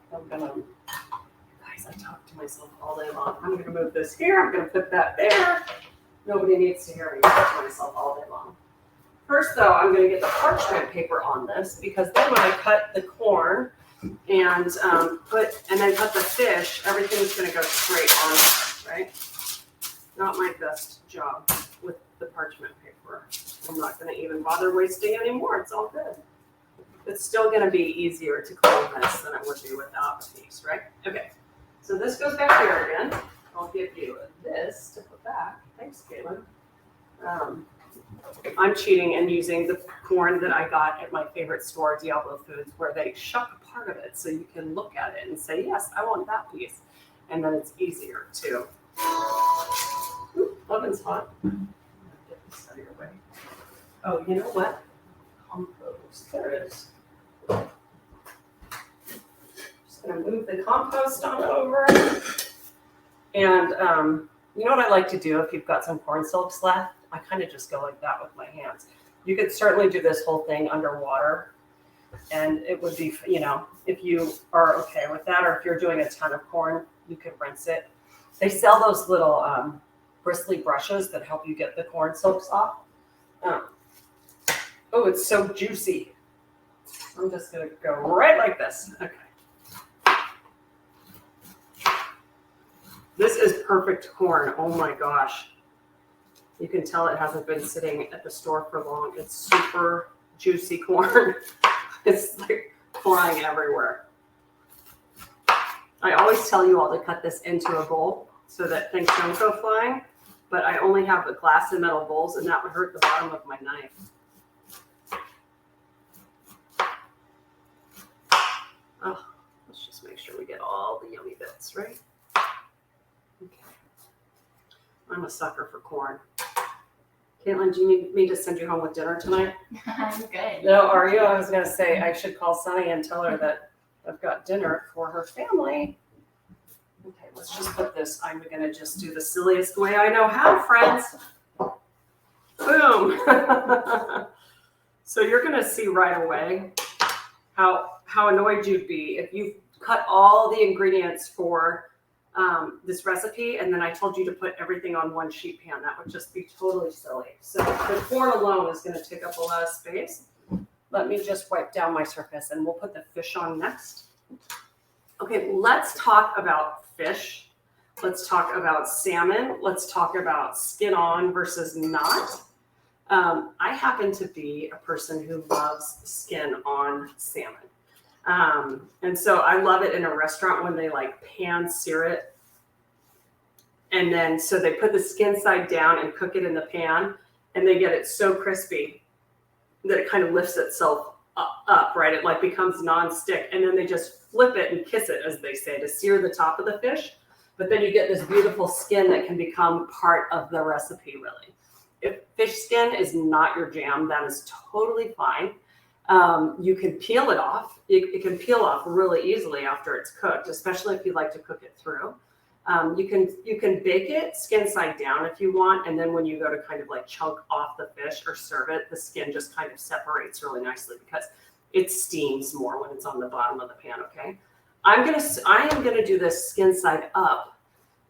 I talk to myself all day long. I'm gonna move this here. I'm gonna put that there. Nobody needs to hear me talk to myself all day long. First, though, I'm going to get the parchment paper on this because then when I cut the corn and then cut the fish, everything's going to go straight on there, right? Not my best job with the parchment paper. I'm not going to even bother wasting anymore. It's all good. It's still going to be easier to clean this than it would be without a piece, right? Okay, so this goes back here again. I'll give you this to put back. Thanks, Caitlin. I'm cheating and using the corn that I got at my favorite store, Diablo Foods, where they shuck part of it so you can look at it and say, yes, I want that piece. And then it's easier to. Ooh, oven's hot. Get this out of your way. Oh, you know what? Compost. There it is. Just going to move the compost on over. And you know what I like to do if you've got some corn silks left? I kind of just go like that with my hands. You could certainly do this whole thing underwater, and it would be, you know, if you are okay with that, or if you're doing a ton of corn, you could rinse it. They sell those little bristly brushes that help you get the corn silks off. Oh, it's so juicy. I'm just going to go right like this. Okay. This is perfect corn. Oh my gosh. You can tell it hasn't been sitting at the store for long. It's super juicy corn. It's like flying everywhere. I always tell you all to cut this into a bowl so that things don't go flying, but I only have the glass and metal bowls and that would hurt the bottom of my knife. Oh, let's just make sure we get all the yummy bits, right? Okay. I'm a sucker for corn. Caitlin, do you need me to send you home with dinner tonight? I'm good. No, are you? I was going to say I should call Sunny and tell her that I've got dinner for her family. Okay, let's just put this. I'm going to just do the silliest way I know how, friends. Boom. So you're going to see right away how annoyed you'd be if you cut all the ingredients for this recipe, and then I told you to put everything on one sheet pan. That would just be totally silly. So the corn alone is going to take up a lot of space. Let me just wipe down my surface, and we'll put the fish on next. Okay, let's talk about fish. Let's talk about salmon. Let's talk about skin on versus not. I happen to be a person who loves skin on salmon. And so I love it in a restaurant when they like pan sear it. And then, so they put the skin side down and cook it in the pan, and they get it so crispy that it kind of lifts itself up, right? It like becomes non-stick, and then they just flip it and kiss it, as they say, to sear the top of the fish. But then you get this beautiful skin that can become part of the recipe, really. If fish skin is not your jam, that is totally fine. You can peel it off. It can peel off really easily after it's cooked, especially if you like to cook it through. You can bake it skin side down if you want, and then when you go to kind of like chunk off the fish or serve it, the skin just kind of separates really nicely because it steams more when it's on the bottom of the pan. Okay, I am gonna do this skin side up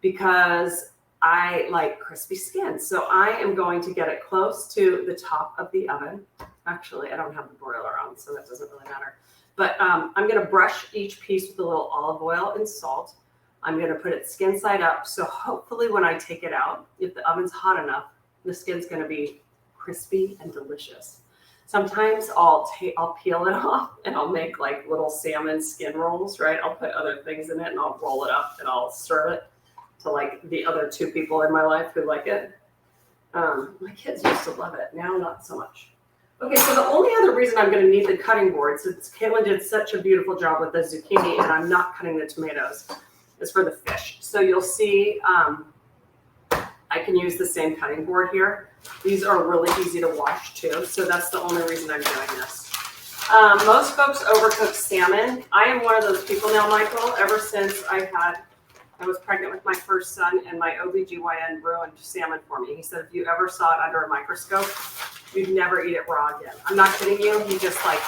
because I like crispy skin. So I am going to get it close to the top of the oven. Actually, I don't have the broiler on, so that doesn't really matter. But I'm gonna brush each piece with a little olive oil and salt. I'm gonna put it skin side up. So hopefully when I take it out, if the oven's hot enough, the skin's gonna be crispy and delicious. Sometimes I'll peel it off and I'll make like little salmon skin rolls, right? I'll put other things in it and I'll roll it up and I'll serve it to like the other two people in my life who like it. My kids used to love it. Now, not so much. Okay, so the only other reason I'm going to need the cutting board, since Caitlin did such a beautiful job with the zucchini and I'm not cutting the tomatoes, is for the fish. So you'll see I can use the same cutting board here. These are really easy to wash too, so that's the only reason I'm doing this. Most folks overcook salmon. I am one of those people now, Michael, ever since I was pregnant with my first son, and my OBGYN ruined salmon for me. He said, if you ever saw it under a microscope, you'd never eat it raw again. I'm not kidding you. He just like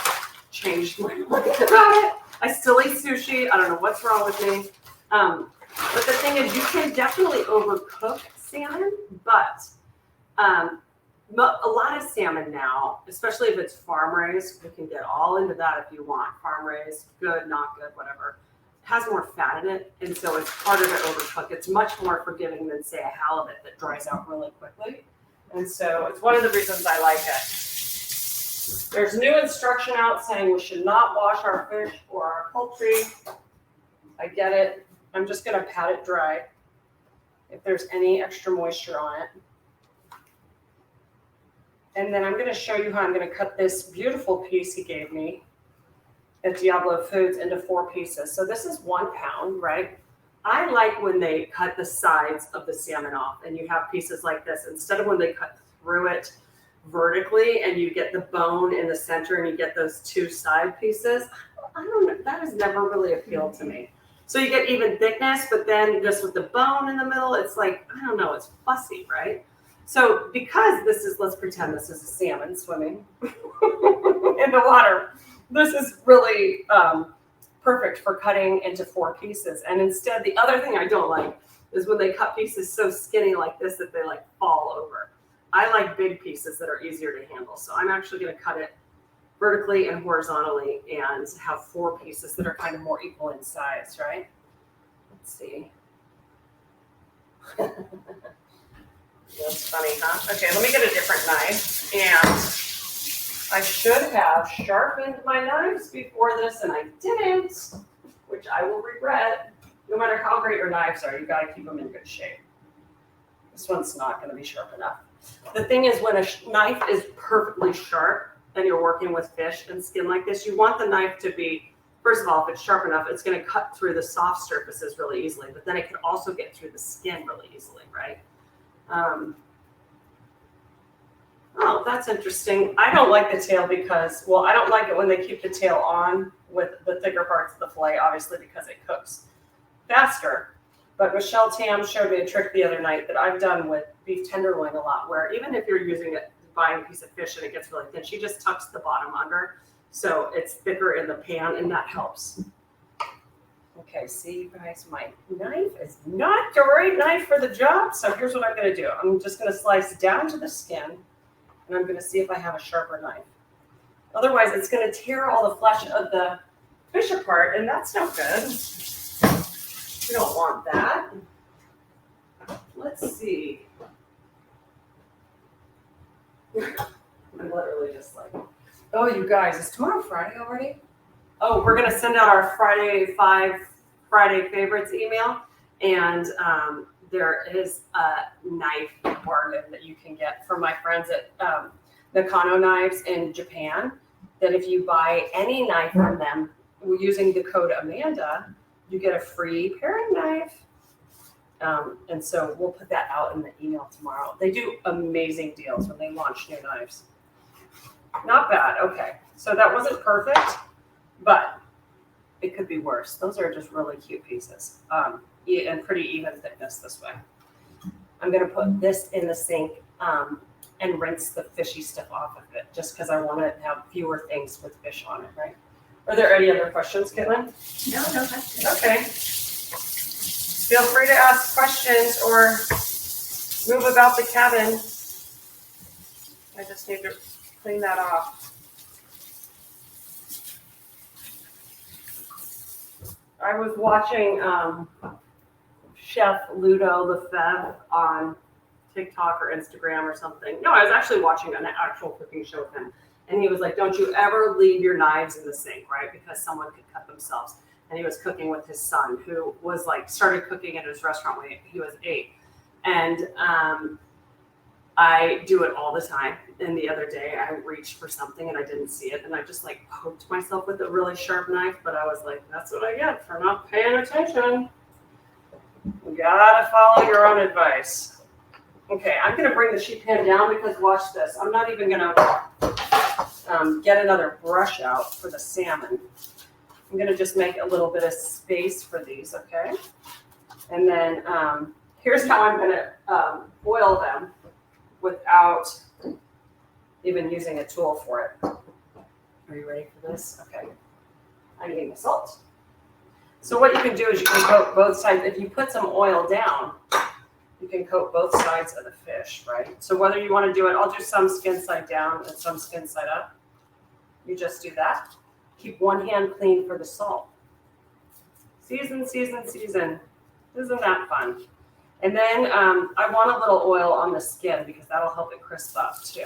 changed my mind about it. I still eat sushi. I don't know what's wrong with me. But the thing is, you can definitely overcook salmon, but a lot of salmon now, especially if it's farm raised, we can get all into that if you want. Farm raised, good, not good, whatever. Has more fat in it, and so it's harder to overcook. It's much more forgiving than, say, a halibut that dries out really quickly. And so it's one of the reasons I like it. There's new instruction out saying we should not wash our fish or our poultry. I get it. I'm just going to pat it dry if there's any extra moisture on it. And then I'm going to show you how I'm going to cut this beautiful piece he gave me at Diablo Foods into 4 pieces. So this is 1 pound, right? I like when they cut the sides of the salmon off and you have pieces like this, instead of when they cut through it vertically and you get the bone in the center and you get those 2 side pieces. I don't know, that has never really appealed to me. So you get even thickness, but then just with the bone in the middle, it's like, I don't know, it's fussy, right? So because this is, let's pretend this is a salmon swimming in the water. This is really perfect for cutting into 4 pieces. And instead, the other thing I don't like is when they cut pieces so skinny like this that they like fall over. I like big pieces that are easier to handle. So I'm actually going to cut it vertically and horizontally and have 4 pieces that are kind of more equal in size, right? Let's see. That's funny, huh? Okay, let me get a different knife. And I should have sharpened my knives before this, and I didn't, which I will regret. No matter how great your knives are, you gotta keep them in good shape. This one's not gonna be sharp enough. The thing is, when a knife is perfectly sharp and you're working with fish and skin like this, you want the knife to be, first of all, if it's sharp enough, it's gonna cut through the soft surfaces really easily, but then it can also get through the skin really easily, right? Oh, that's interesting. I don't like the tail because, well, I don't like it when they keep the tail on with the thicker parts of the fillet, obviously, because it cooks faster. But Michelle Tam showed me a trick the other night that I've done with beef tenderloin a lot, where even if you're using it, buying a piece of fish and it gets really thin, she just tucks the bottom under so it's thicker in the pan, and that helps. Okay, see, you guys, my knife is not the right knife for the job, so here's what I'm going to do. I'm just going to slice down to the skin, and I'm going to see if I have a sharper knife. Otherwise, it's going to tear all the flesh of the fish apart, and that's no good. We don't want that. Let's see. I'm literally just like, oh, you guys, is tomorrow Friday already? Oh, we're gonna send out our Friday favorites email, and there is a knife bargain that you can get from my friends at Nakano Knives in Japan. That if you buy any knife from them using the code Amanda, you get a free paring knife. And so we'll put that out in the email tomorrow. They do amazing deals when they launch new knives. Not bad. Okay, so that wasn't perfect, but it could be worse. Those are just really cute pieces, and pretty even thickness this way. I'm gonna put this in the sink and rinse the fishy stuff off of it, just because I want to have fewer things with fish on it, right? Are there any other questions, Caitlin? No questions. Okay. Feel free to ask questions or move about the cabin. I just need to clean that off. I was watching Chef Ludo Lefebvre on TikTok or Instagram or something. No, I was actually watching an actual cooking show with him. And he was like, don't you ever leave your knives in the sink, right? Because someone could cut themselves. And he was cooking with his son, who was like, started cooking at his restaurant when he was 8. And I do it all the time. And the other day I reached for something and I didn't see it. And I just like poked myself with a really sharp knife. But I was like, that's what I get for not paying attention. You gotta follow your own advice. Okay, I'm gonna bring the sheet pan down because watch this. I'm not even gonna get another brush out for the salmon. I'm gonna just make a little bit of space for these, okay? And then here's how I'm gonna boil them without even using a tool for it. Are you ready for this? Okay. I'm getting the salt. So what you can do is you can coat both sides. If you put some oil down, you can coat both sides of the fish, right? So whether you want to do it, I'll do some skin side down and some skin side up. You just do that. Keep one hand clean for the salt. Season, season, season. Isn't that fun? And then I want a little oil on the skin because that'll help it crisp up too.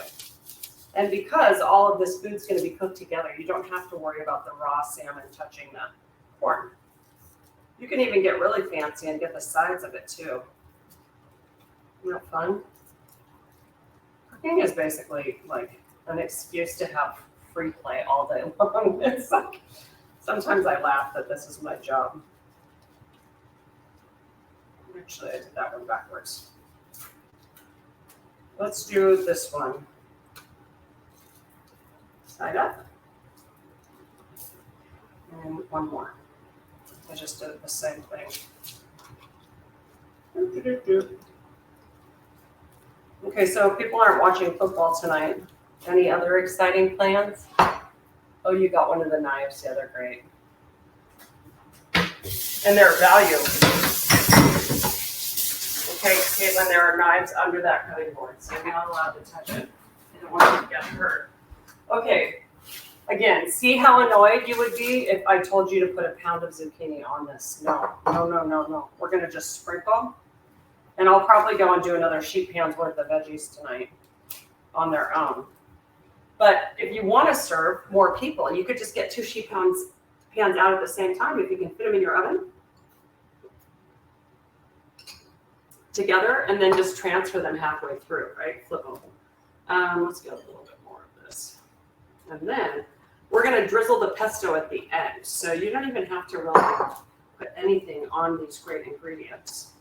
And because all of this food's going to be cooked together, you don't have to worry about the raw salmon touching the corn. You can even get really fancy and get the sides of it too. Isn't that fun? Cooking is basically like an excuse to have free play all day long. It's like, sometimes I laugh that this is my job. Actually, I did that one backwards. Let's do this one. Side up. And one more. I just did the same thing. Okay, so if people aren't watching football tonight, any other exciting plans? Oh, you got one of the knives. Yeah, they're great. And they're value. Okay, Caitlin, there are knives under that cutting board, so you're not allowed to touch it. I don't want you to get hurt. Okay, again, see how annoyed you would be if I told you to put a pound of zucchini on this. No, no, no, no, no. We're gonna just sprinkle. And I'll probably go and do another sheet pan's worth of veggies tonight on their own. But if you want to serve more people, you could just get 2 sheet pans out at the same time if you can fit them in your oven together, and then just transfer them halfway through, right? Flip them. Let's get a little bit more of this. And then we're going to drizzle the pesto at the end. So you don't even have to really put anything on these great ingredients.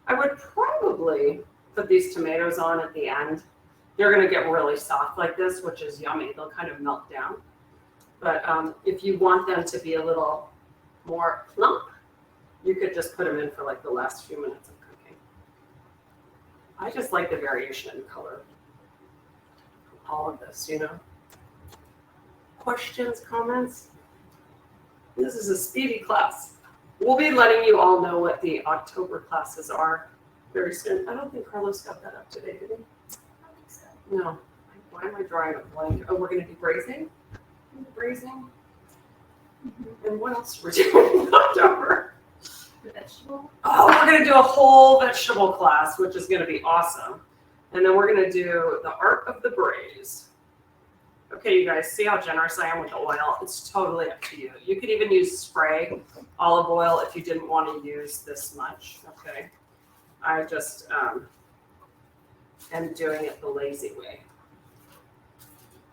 I would probably put these tomatoes on at the end. They're going to get really soft like this, which is yummy. They'll kind of melt down. But if you want them to be a little more plump, you could just put them in for like the last few minutes of cooking. I just like the variation in color. All of this, you know. Questions, comments? This is a speedy class. We'll be letting you all know what the October classes are very soon. I don't think Carlos got that up today, did he? I don't think so. No. Why am I drawing a blank? Oh, we're going to do braising? Braising? Mm-hmm. And what else we're doing in October? The vegetable? Oh, we're going to do a whole vegetable class, which is going to be awesome. And then we're going to do the art of the braise. Okay, you guys, see how generous I am with the oil? It's totally up to you. You could even use spray olive oil if you didn't want to use this much, okay? I just am doing it the lazy way.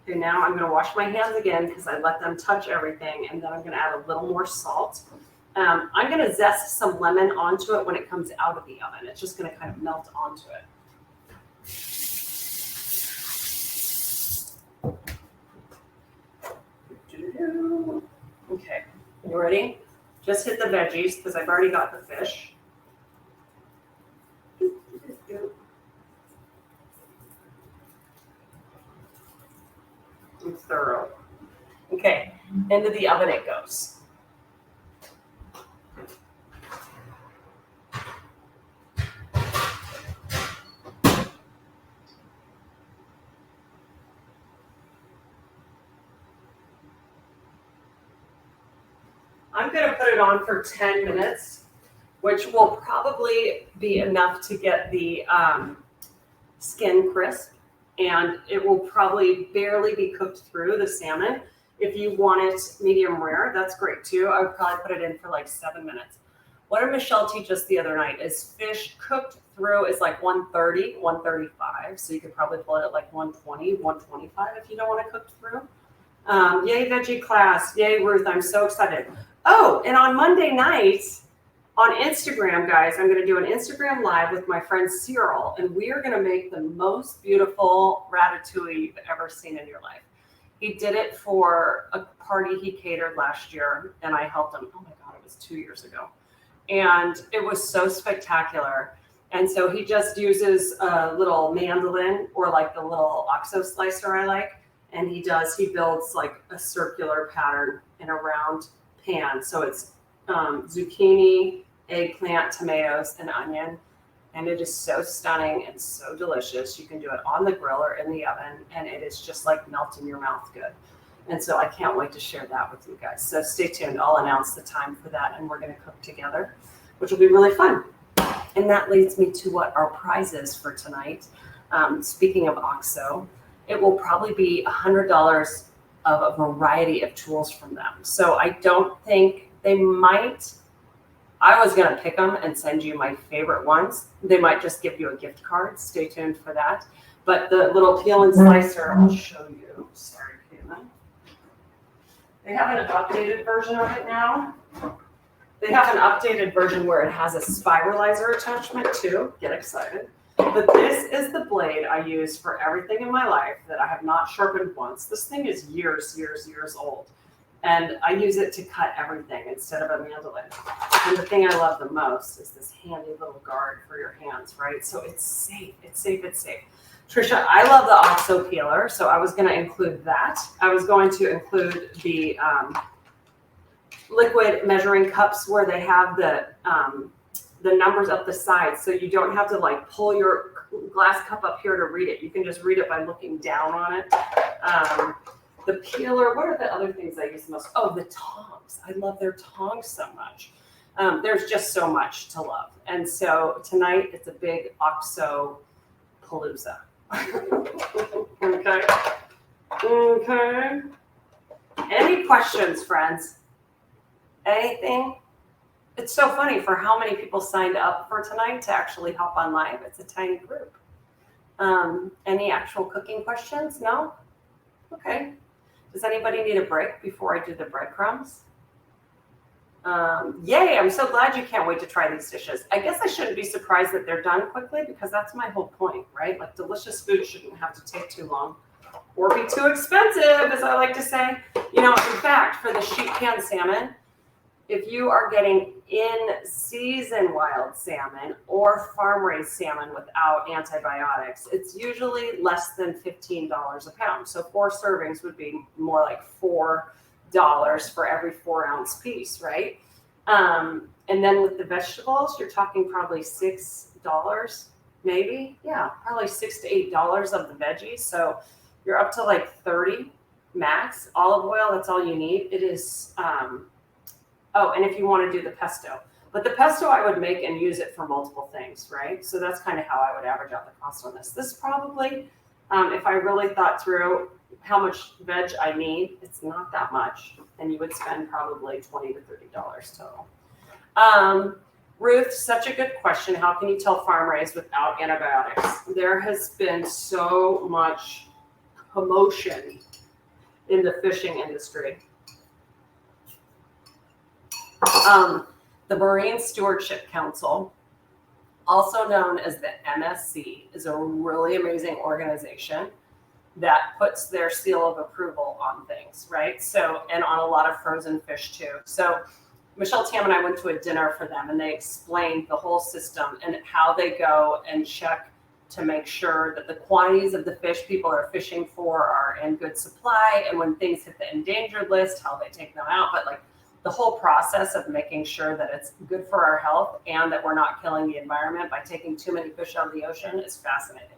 Okay, now I'm gonna wash my hands again because I let them touch everything, and then I'm gonna add a little more salt. I'm gonna zest some lemon onto it when it comes out of the oven. It's just gonna kind of melt onto it. Okay, you ready? Just hit the veggies because I've already got the fish. It's thorough. Okay, into the oven it goes. I'm going to put it on for 10 minutes, which will probably be enough to get the skin crisp, and it will probably barely be cooked through the salmon. If you want it medium rare, that's great too. I would probably put it in for like 7 minutes. What did Michelle teach us the other night is fish cooked through is like 130, 135. So you could probably pull it at like 120, 125 if you don't want it cooked through. Yay, veggie class. Yay, Ruth. I'm so excited. Oh, and on Monday night on Instagram, guys, I'm going to do an Instagram live with my friend Cyril, and we are going to make the most beautiful ratatouille you've ever seen in your life. He did it for a party he catered last year, and I helped him. Oh my God, it was 2 years ago. And it was so spectacular. And so he just uses a little mandolin or like the little OXO slicer I like. And he builds like a circular pattern in a round pan. So it's zucchini, eggplant, tomatoes, and onion. And it is so stunning and so delicious. You can do it on the grill or in the oven, and it is just like melt in your mouth good. And so I can't wait to share that with you guys. So stay tuned. I'll announce the time for that, and we're going to cook together, which will be really fun. And that leads me to what our prize is for tonight. Speaking of OXO, it will probably be $100 of a variety of tools from them. So I don't think they might. I was going to pick them and send you my favorite ones. They might just give you a gift card. Stay tuned for that. But the little peel and slicer, I'll show you. Sorry, Caitlin. They have an updated version of it now. They have an updated version where it has a spiralizer attachment too. Get excited. But this is the blade I use for everything in my life that I have not sharpened once. This thing is years old. And I use it to cut everything instead of a mandolin. And the thing I love the most is this handy little guard for your hands, right? So it's safe, it's safe. Trisha, I love the OXO peeler, so I was gonna include that. I was going to include the liquid measuring cups where they have the numbers up the side, so you don't have to like pull your glass cup up here to read it. You can just read it by looking down on it. The peeler, what are the other things I use the most? Oh, the tongs. I love their tongs so much. There's just so much to love. And so tonight it's a big OXO palooza. Okay. Any questions, friends? Anything? It's so funny for how many people signed up for tonight to actually hop on live. It's a tiny group. Any actual cooking questions? No? Okay. Does anybody need a break before I do the breadcrumbs? Yay, I'm so glad you can't wait to try these dishes. I guess I shouldn't be surprised that they're done quickly because that's my whole point, right? Like delicious food shouldn't have to take too long or be too expensive, as I like to say. You know, in fact, for the sheet pan salmon, if you are getting in-season wild salmon or farm-raised salmon without antibiotics, it's usually less than $15 a pound. So 4 servings would be more like $4 for every 4-ounce piece, right? And then with the vegetables, you're talking probably $6, maybe. Yeah, probably $6 to $8 of the veggies. So you're up to like 30 max. Olive oil, that's all you need. It is... oh, and if you want to do the pesto. But the pesto I would make and use it for multiple things, right? So that's kind of how I would average out the cost on this. This is probably If I really thought through how much veg I need, it's not that much. And you would spend probably $20 to $30 total. Ruth, such a good question. How can you tell farm raised without antibiotics? There has been so much commotion in the fishing industry. The Marine Stewardship Council, also known as the MSC, is a really amazing organization that puts their seal of approval on things, right? So, and on a lot of frozen fish too. So Michelle Tam and I went to a dinner for them, and they explained the whole system and how they go and check to make sure that the quantities of the fish people are fishing for are in good supply, and when things hit the endangered list, how they take them out. But like the whole process of making sure that it's good for our health and that we're not killing the environment by taking too many fish out of the ocean is fascinating.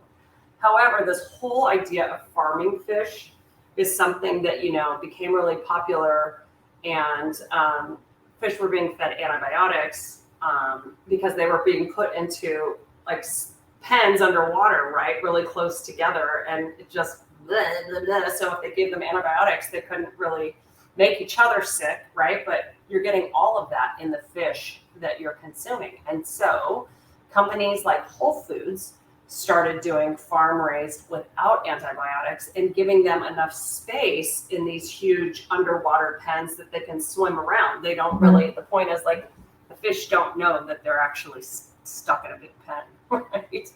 However, this whole idea of farming fish is something that, you know, became really popular, and fish were being fed antibiotics because they were being put into like pens underwater, right, really close together, and it just blah, blah, blah. So if they gave them antibiotics, they couldn't really make each other sick, right? But you're getting all of that in the fish that you're consuming. And so companies like Whole Foods started doing farm raised without antibiotics and giving them enough space in these huge underwater pens that they can swim around. They don't really, the point is like the fish don't know that they're actually stuck in a big pen, right?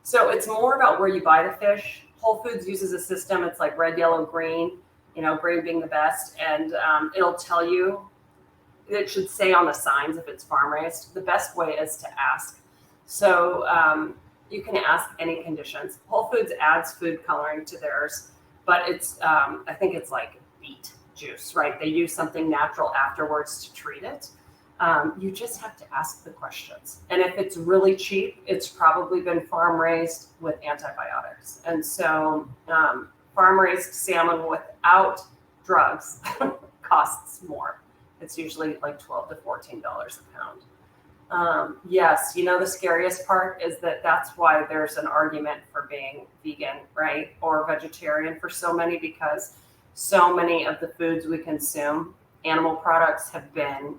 So it's more about where you buy the fish. Whole Foods uses a system. It's like red, yellow, green, you know, green being the best. And it'll tell you, it should say on the signs if it's farm raised. The best way is to ask. So you can ask any conditions. Whole Foods adds food coloring to theirs, but it's, I think it's like beet juice, right? They use something natural afterwards to treat it. You just have to ask the questions. And if it's really cheap, it's probably been farm raised with antibiotics. And so farm raised salmon without drugs costs more. It's usually like $12 to $14 a pound. Yes, you know, the scariest part is that that's why there's an argument for being vegan, right? Or vegetarian for so many, because so many of the foods we consume, animal products, have been,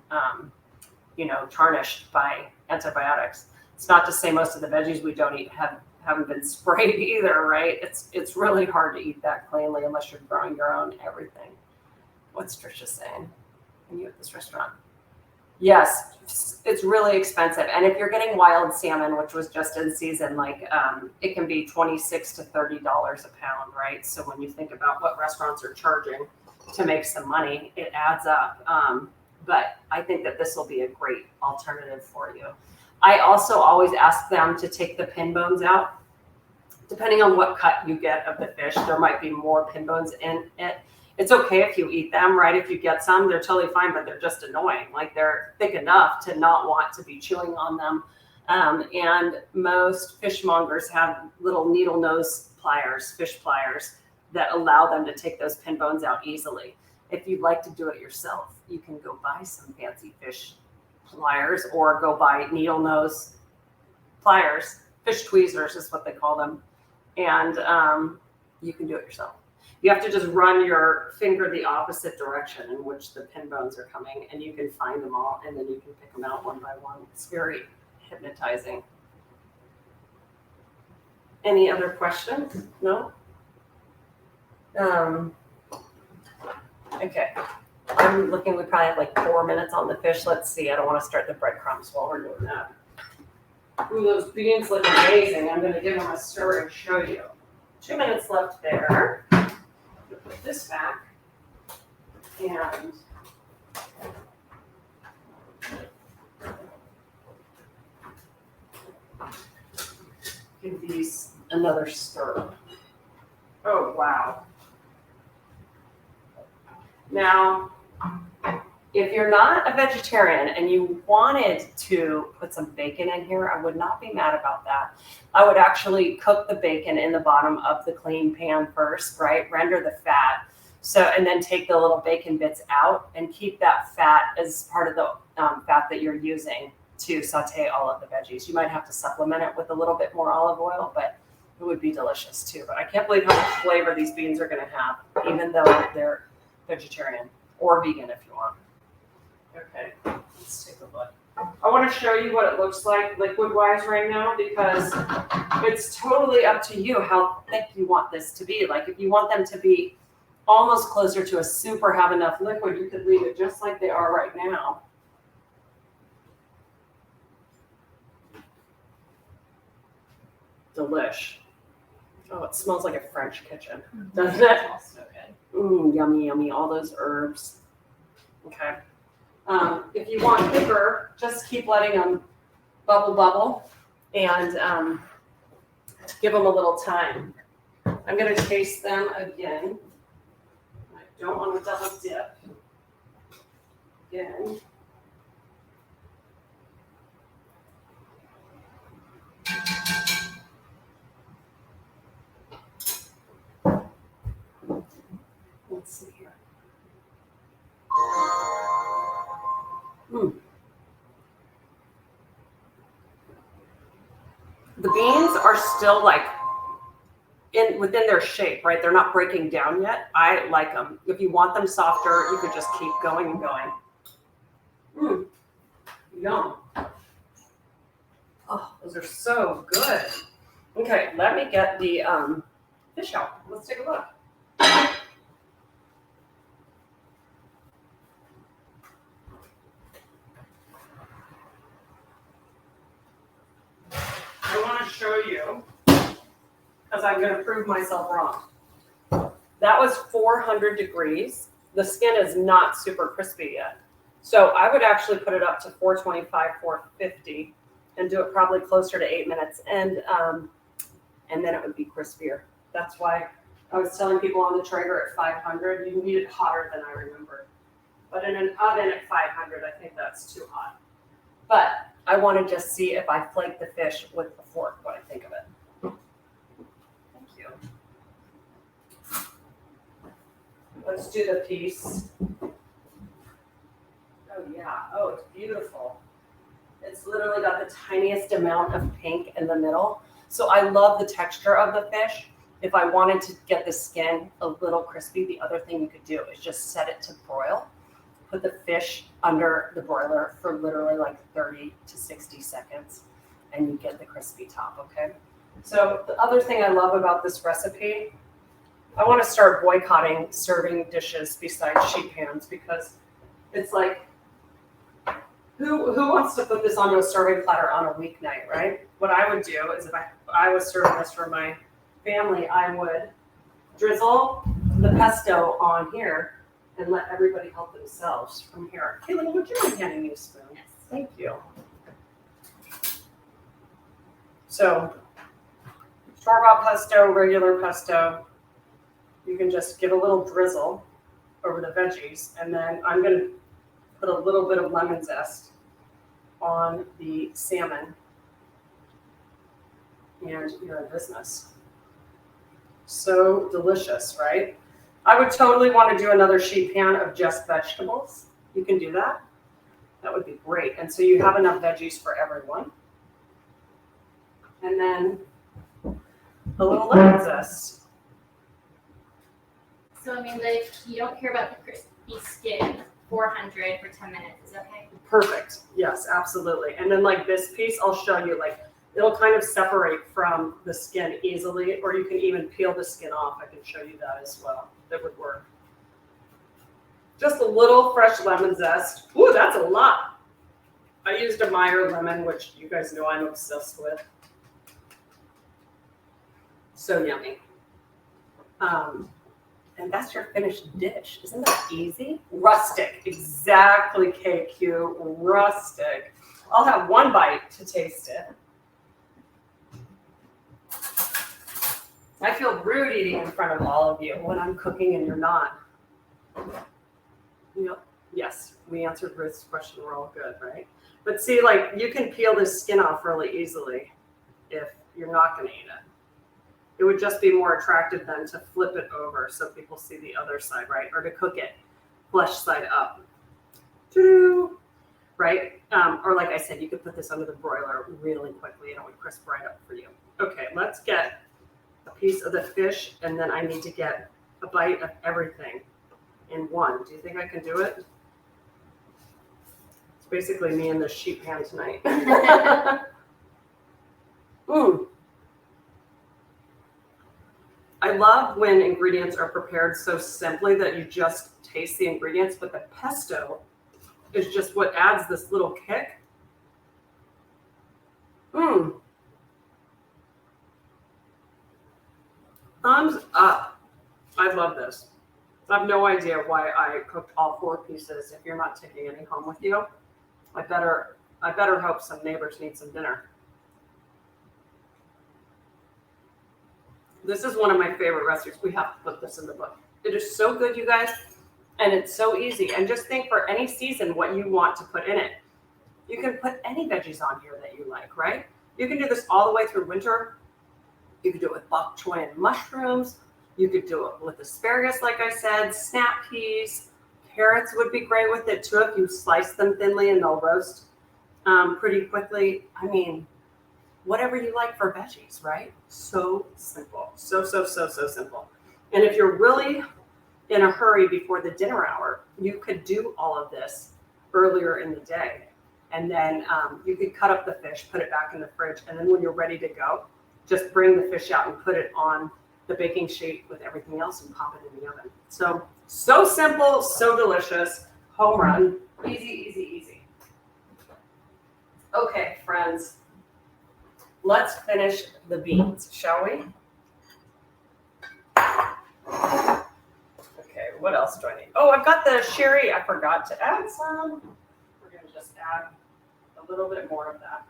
you know, tarnished by antibiotics. It's not to say most of the veggies we don't eat haven't been sprayed either, right? It's really hard to eat that cleanly unless you're growing your own everything. What's Trisha saying? Can you at this restaurant? Yes, it's really expensive. And if you're getting wild salmon, which was just in season, like it can be $26 to $30 a pound, right? So when you think about what restaurants are charging to make some money, it adds up. But I think that this will be a great alternative for you. I also always ask them to take the pin bones out. Depending on what cut you get of the fish, there might be more pin bones in it. It's okay if you eat them, right? If you get some, they're totally fine, but they're just annoying. Like they're thick enough to not want to be chewing on them. And most fishmongers have little needle nose pliers, fish pliers, that allow them to take those pin bones out easily. If you'd like to do it yourself, you can go buy some fancy fish pliers or go buy needle nose pliers. Fish tweezers is what they call them. And you can do it yourself. You have to just run your finger the opposite direction in which the pin bones are coming, and you can find them all, and then you can pick them out one by one. It's very hypnotizing. Any other questions? No? Okay. I'm looking, we probably have like 4 minutes on the fish. Let's see. I don't want to start the breadcrumbs while we're doing that. Ooh, those beans look amazing. I'm going to give them a stir and show you. 2 minutes left there. Put this back, and give these another stir. Oh, wow. Now, if you're not a vegetarian and you wanted to put some bacon in here, I would not be mad about that. I would actually cook the bacon in the bottom of the clean pan first, right? Render the fat. So, and then take the little bacon bits out and keep that fat as part of the fat that you're using to saute all of the veggies. You might have to supplement it with a little bit more olive oil, but It would be delicious too, but I can't believe how much flavor these beans are going to have, even though they're vegetarian or vegan if you want. Okay, let's take a look. I want to show you what it looks like liquid-wise right now because it's totally up to you how thick you want this to be. Like if you want them to be almost closer to a soup or have enough liquid, you could leave it just like they are right now. Delish. Oh, it smells like a French kitchen, doesn't it? Smells so good. Ooh, yummy, yummy. All those herbs. Okay. If you want thicker, just keep letting them bubble, and give them a little time. I'm going to taste them again. I don't want to double dip. Again. Let's see here. The beans are still like within their shape, right? They're not breaking down yet. I like them. If you want them softer, you could just keep going and going. Yum. Oh, those are so good. Okay, let me get the fish out. Let's take a look. I want to show you, because I'm going to prove myself wrong. That was 400 degrees. The skin is not super crispy yet. So I would actually put it up to 425, 450, and do it probably closer to 8 minutes, and then it would be crispier. That's why I was telling people on the Traeger at 500, you need it hotter than I remember. But in an oven at 500, I think that's too hot. But I want to just see if I flake the fish with the fork, what I think of it. Thank you. Let's do the piece. Oh yeah, oh, it's beautiful. It's literally got the tiniest amount of pink in the middle. So I love the texture of the fish. If I wanted to get the skin a little crispy, the other thing you could do is just set it to broil. Put the fish under the broiler for literally like 30 to 60 seconds, and you get the crispy top, okay? So the other thing I love about this recipe, I want to start boycotting serving dishes besides sheet pans, because it's like, who wants to put this onto a serving platter on a weeknight, right? What I would do is if I was serving this for my family, I would drizzle the pesto on here and let everybody help themselves from here. Caitlin, would you mind handing me a spoon? Yes. Thank you. So, store-bought pesto, regular pesto, you can just give a little drizzle over the veggies, and then I'm going to put a little bit of lemon zest on the salmon, and you're in business. So delicious, right? I would totally want to do another sheet pan of just vegetables. You can do that. That would be great. And so you have enough veggies for everyone. And then a little lemon zest. So Amanda, if you don't care about the crispy skin, 400 for 10 minutes is okay? Perfect. Yes, absolutely. And then like this piece, I'll show you, like it'll kind of separate from the skin easily, or you can even peel the skin off. I can show you that as well. That would work. Just a little fresh lemon zest. Ooh, that's a lot. I used a Meyer lemon, which you guys know I'm obsessed with. So yummy. And that's your finished dish. Isn't that easy? Rustic. Exactly, KQ. Rustic. I'll have one bite to taste it. I feel rude eating in front of all of you when I'm cooking and you're not. Yep. Yes, we answered Ruth's question. We're all good, right? But see, like, you can peel this skin off really easily if you're not going to eat it. It would just be more attractive then to flip it over so people see the other side, right? Or to cook it flesh side up. Doo-doo. Right? Or like I said, you could put this under the broiler really quickly and it would crisp right up for you. Okay, let's get piece of the fish, and then I need to get a bite of everything in one. Do you think I can do it? It's basically me and the sheep pan tonight. I love when ingredients are prepared so simply that you just taste the ingredients, but the pesto is just what adds this little kick. Thumbs up. I love this. I have no idea why I cooked all 4 pieces if you're not taking any home with you. I better hope some neighbors need some dinner. This is one of my favorite recipes. We have to put this in the book. It is so good, you guys, and it's so easy. And just think for any season what you want to put in it. You can put any veggies on here that you like, right? You can do this all the way through winter. You could do it with bok choy and mushrooms. You could do it with asparagus, like I said, snap peas. Carrots would be great with it too if you slice them thinly and they'll roast pretty quickly. I mean, whatever you like for veggies, right? So simple. So simple. And if you're really in a hurry before the dinner hour, you could do all of this earlier in the day. And then you could cut up the fish, put it back in the fridge, and then when you're ready to go, just bring the fish out and put it on the baking sheet with everything else and pop it in the oven. So simple, so delicious. Home run. Easy. Okay, friends. Let's finish the beans, shall we? Okay, what else do I need? Oh, I've got the sherry. I forgot to add some. We're going to just add a little bit more of that.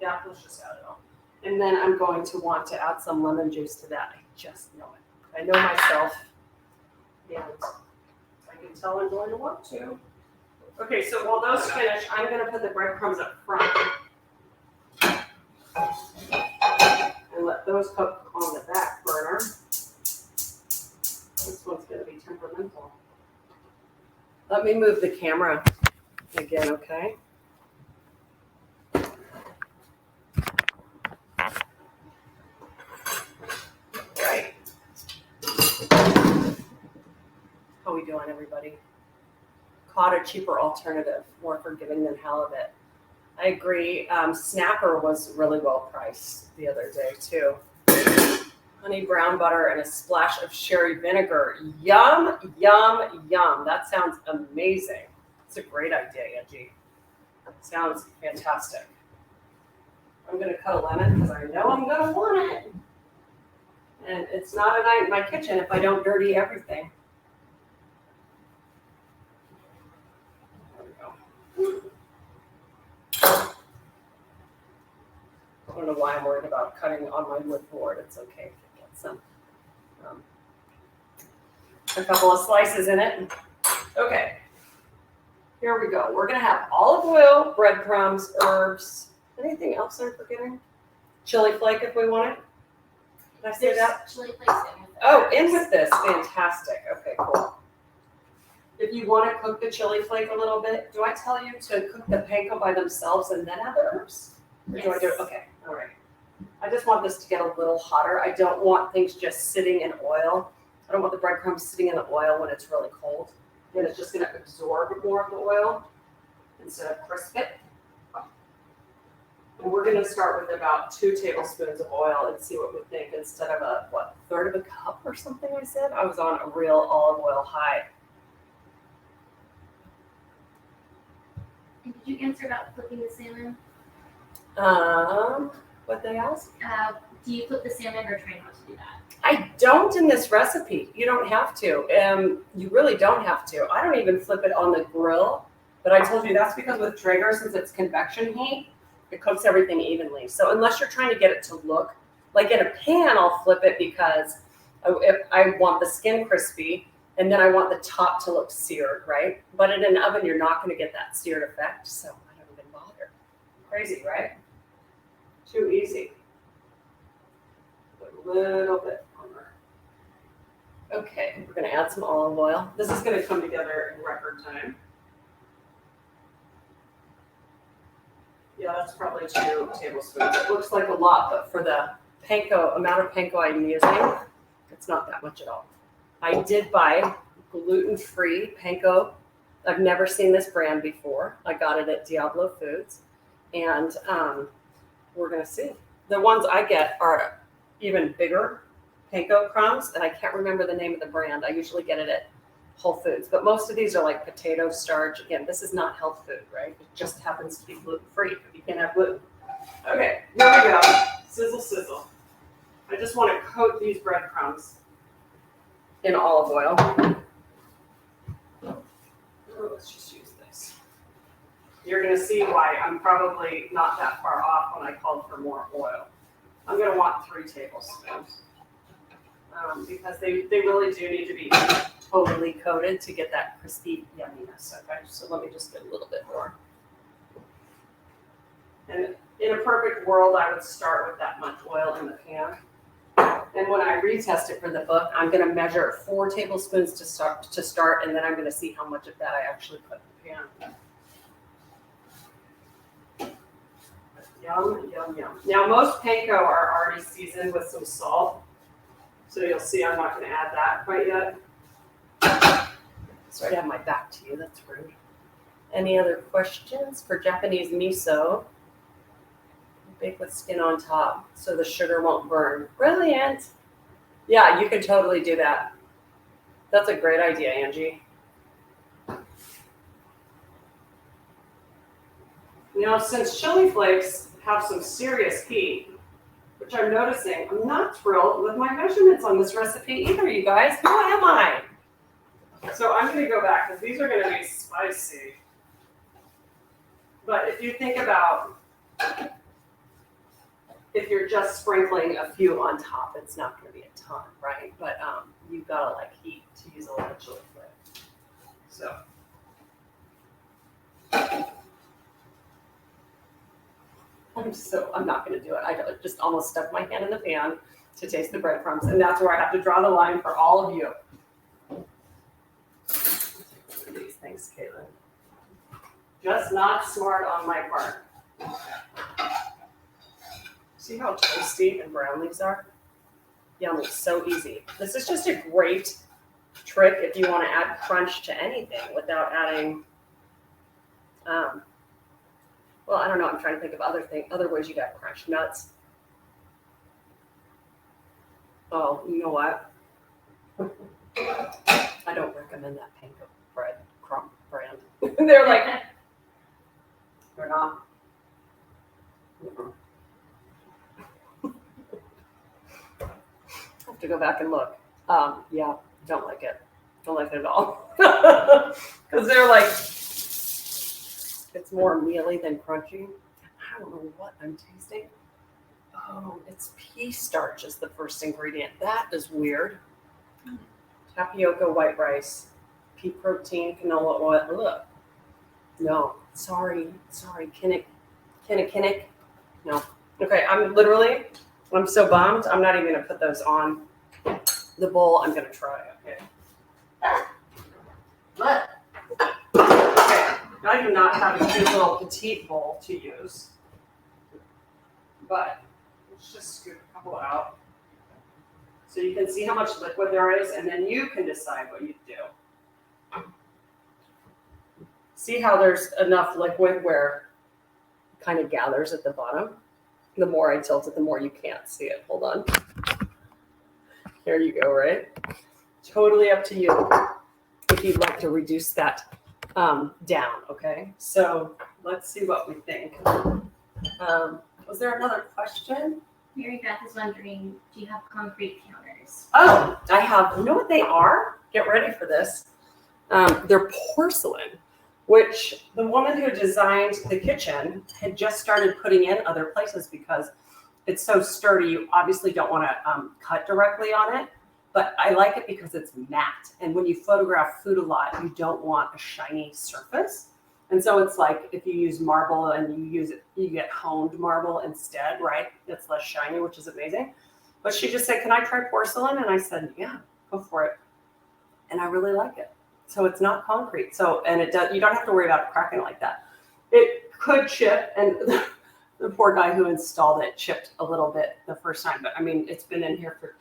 Yeah, let's just add it all. And then I'm going to want to add some lemon juice to that. I just know it. I know myself. And I can tell I'm going to want to. Okay, so while those finish, I'm going to put the breadcrumbs up front. And let those cook on the back burner. This one's going to be temperamental. Let me move the camera again, okay? Right. How we doing, everybody? Caught a cheaper alternative, more forgiving than halibut. I agree. Snapper was really well priced the other day too. Honey brown butter and a splash of sherry vinegar. Yum, yum, yum. That sounds amazing. It's a great idea, Angie. Sounds fantastic. I'm going to cut a lemon because I know I'm going to want it. And it's not a night in my kitchen if I don't dirty everything. There we go. I don't know why I'm worried about cutting on my wood board. It's okay if it gets some, a couple of slices in it. Okay, here we go. We're gonna have olive oil, breadcrumbs, herbs. Anything else I'm forgetting? Chili flake if we want it. Did I say that? Chili flakes in with Oh, in with this. Fantastic. Okay, cool. If you want to cook the chili flake a little bit, do I tell you to cook the panko by themselves and then add the herbs? Or do I do it? Okay, all right. I just want this to get a little hotter. I don't want things just sitting in oil. I don't want the breadcrumbs sitting in the oil when it's really cold. Then it's just going to absorb more of the oil instead of crisp it. And we're going to start with about 2 tablespoons of oil and see what we think instead of a, third of a cup or something I said? I was on a real olive oil high. And did you answer about flipping the salmon? What they ask? Do you flip the salmon or try not to do that? I don't in this recipe. You don't have to. You really don't have to. I don't even flip it on the grill. But I told you that's because with Traeger, since it's convection heat, it cooks everything evenly. So unless you're trying to get it to look like in a pan, I'll flip it because if I want the skin crispy and then I want the top to look seared, right? But in an oven, you're not going to get that seared effect. So I don't even bother. Crazy, right? Too easy. Put a little bit more. Okay, we're going to add some olive oil. This is going to come together in record time. Yeah, that's probably 2 tablespoons. It looks like a lot, but for the amount of panko I'm using, it's not that much at all. I did buy gluten-free panko. I've never seen this brand before. I got it at Diablo Foods, and we're gonna see. The ones I get are even bigger panko crumbs, and I can't remember the name of the brand. I usually get it at Whole Foods, but most of these are like potato starch. Again, this is not health food, right? It just happens to be gluten-free, but you can't have gluten. Okay, here we go. Sizzle, sizzle. I just want to coat these breadcrumbs in olive oil. Oh, let's just use this. You're going to see why I'm probably not that far off when I called for more oil. I'm going to want 3 tablespoons because they really do need to be totally coated to get that crispy yumminess. Okay, so let me just get a little bit more. And in a perfect world, I would start with that much oil in the pan. And when I retest it for the book, I'm going to measure 4 tablespoons to start, and then I'm going to see how much of that I actually put in the pan. Yum, yum, yum. Now, most panko are already seasoned with some salt, so you'll see I'm not going to add that quite yet. Sorry to have my back to you. That's rude. Any other questions for Japanese miso? Bake with skin on top so the sugar won't burn. Brilliant. Yeah, you can totally do that. That's a great idea, Angie. Now, since chili flakes have some serious heat, which I'm noticing, I'm not thrilled with my measurements on this recipe either, you guys. Who am I? So I'm going to go back because these are going to be spicy. But if you think about if you're just sprinkling a few on top, it's not going to be a ton, right? But you've got to like heat to use a lot of chili flakes. So. I'm not going to do it. I just almost stuck my hand in the pan to taste the breadcrumbs, and that's where I have to draw the line for all of you. These things, Caitlin. Just not smart on my part. See how toasty and brown these are? Yummy, so easy. This is just a great trick if you want to add crunch to anything without adding, well, I don't know. I'm trying to think of other ways you got crunch. Nuts. Oh, you know what? I don't recommend that panko bread crumb brand. They're like, they're not. I have to go back and look. Yeah, don't like it. Don't like it at all. Because they're like, it's more mealy than crunchy. I don't know what I'm tasting. Oh, it's pea starch is the first ingredient. That is weird. Tapioca, white rice, pea protein, canola oil. Ugh. No, sorry. Kinnick. No. Okay, I'm so bummed. I'm not even going to put those on the bowl. I'm going to try. Okay. But, okay, I do not have a cute little petite bowl to use. But let's just scoop a couple out so you can see how much liquid there is, and then you can decide what you do. See how there's enough liquid where it kind of gathers at the bottom? The more I tilt it, the more you can't see it. Hold on. There you go, right? Totally up to you if you'd like to reduce that down, okay? So let's see what we think. Was there another question? Mary Beth is wondering, do you have concrete counters? Oh, I have. You know what they are? Get ready for this. They're porcelain, which the woman who designed the kitchen had just started putting in other places because it's so sturdy. You obviously don't want to cut directly on it, but I like it because it's matte. And when you photograph food a lot, you don't want a shiny surface. And so it's like if you use marble and you get honed marble instead, right? It's less shiny, which is amazing. But she just said, "Can I try porcelain?" And I said, "Yeah, go for it." And I really like it. So it's not concrete. So, and it does, you don't have to worry about it cracking like that. It could chip. And The poor guy who installed it chipped a little bit the first time, but I mean, it's been in here for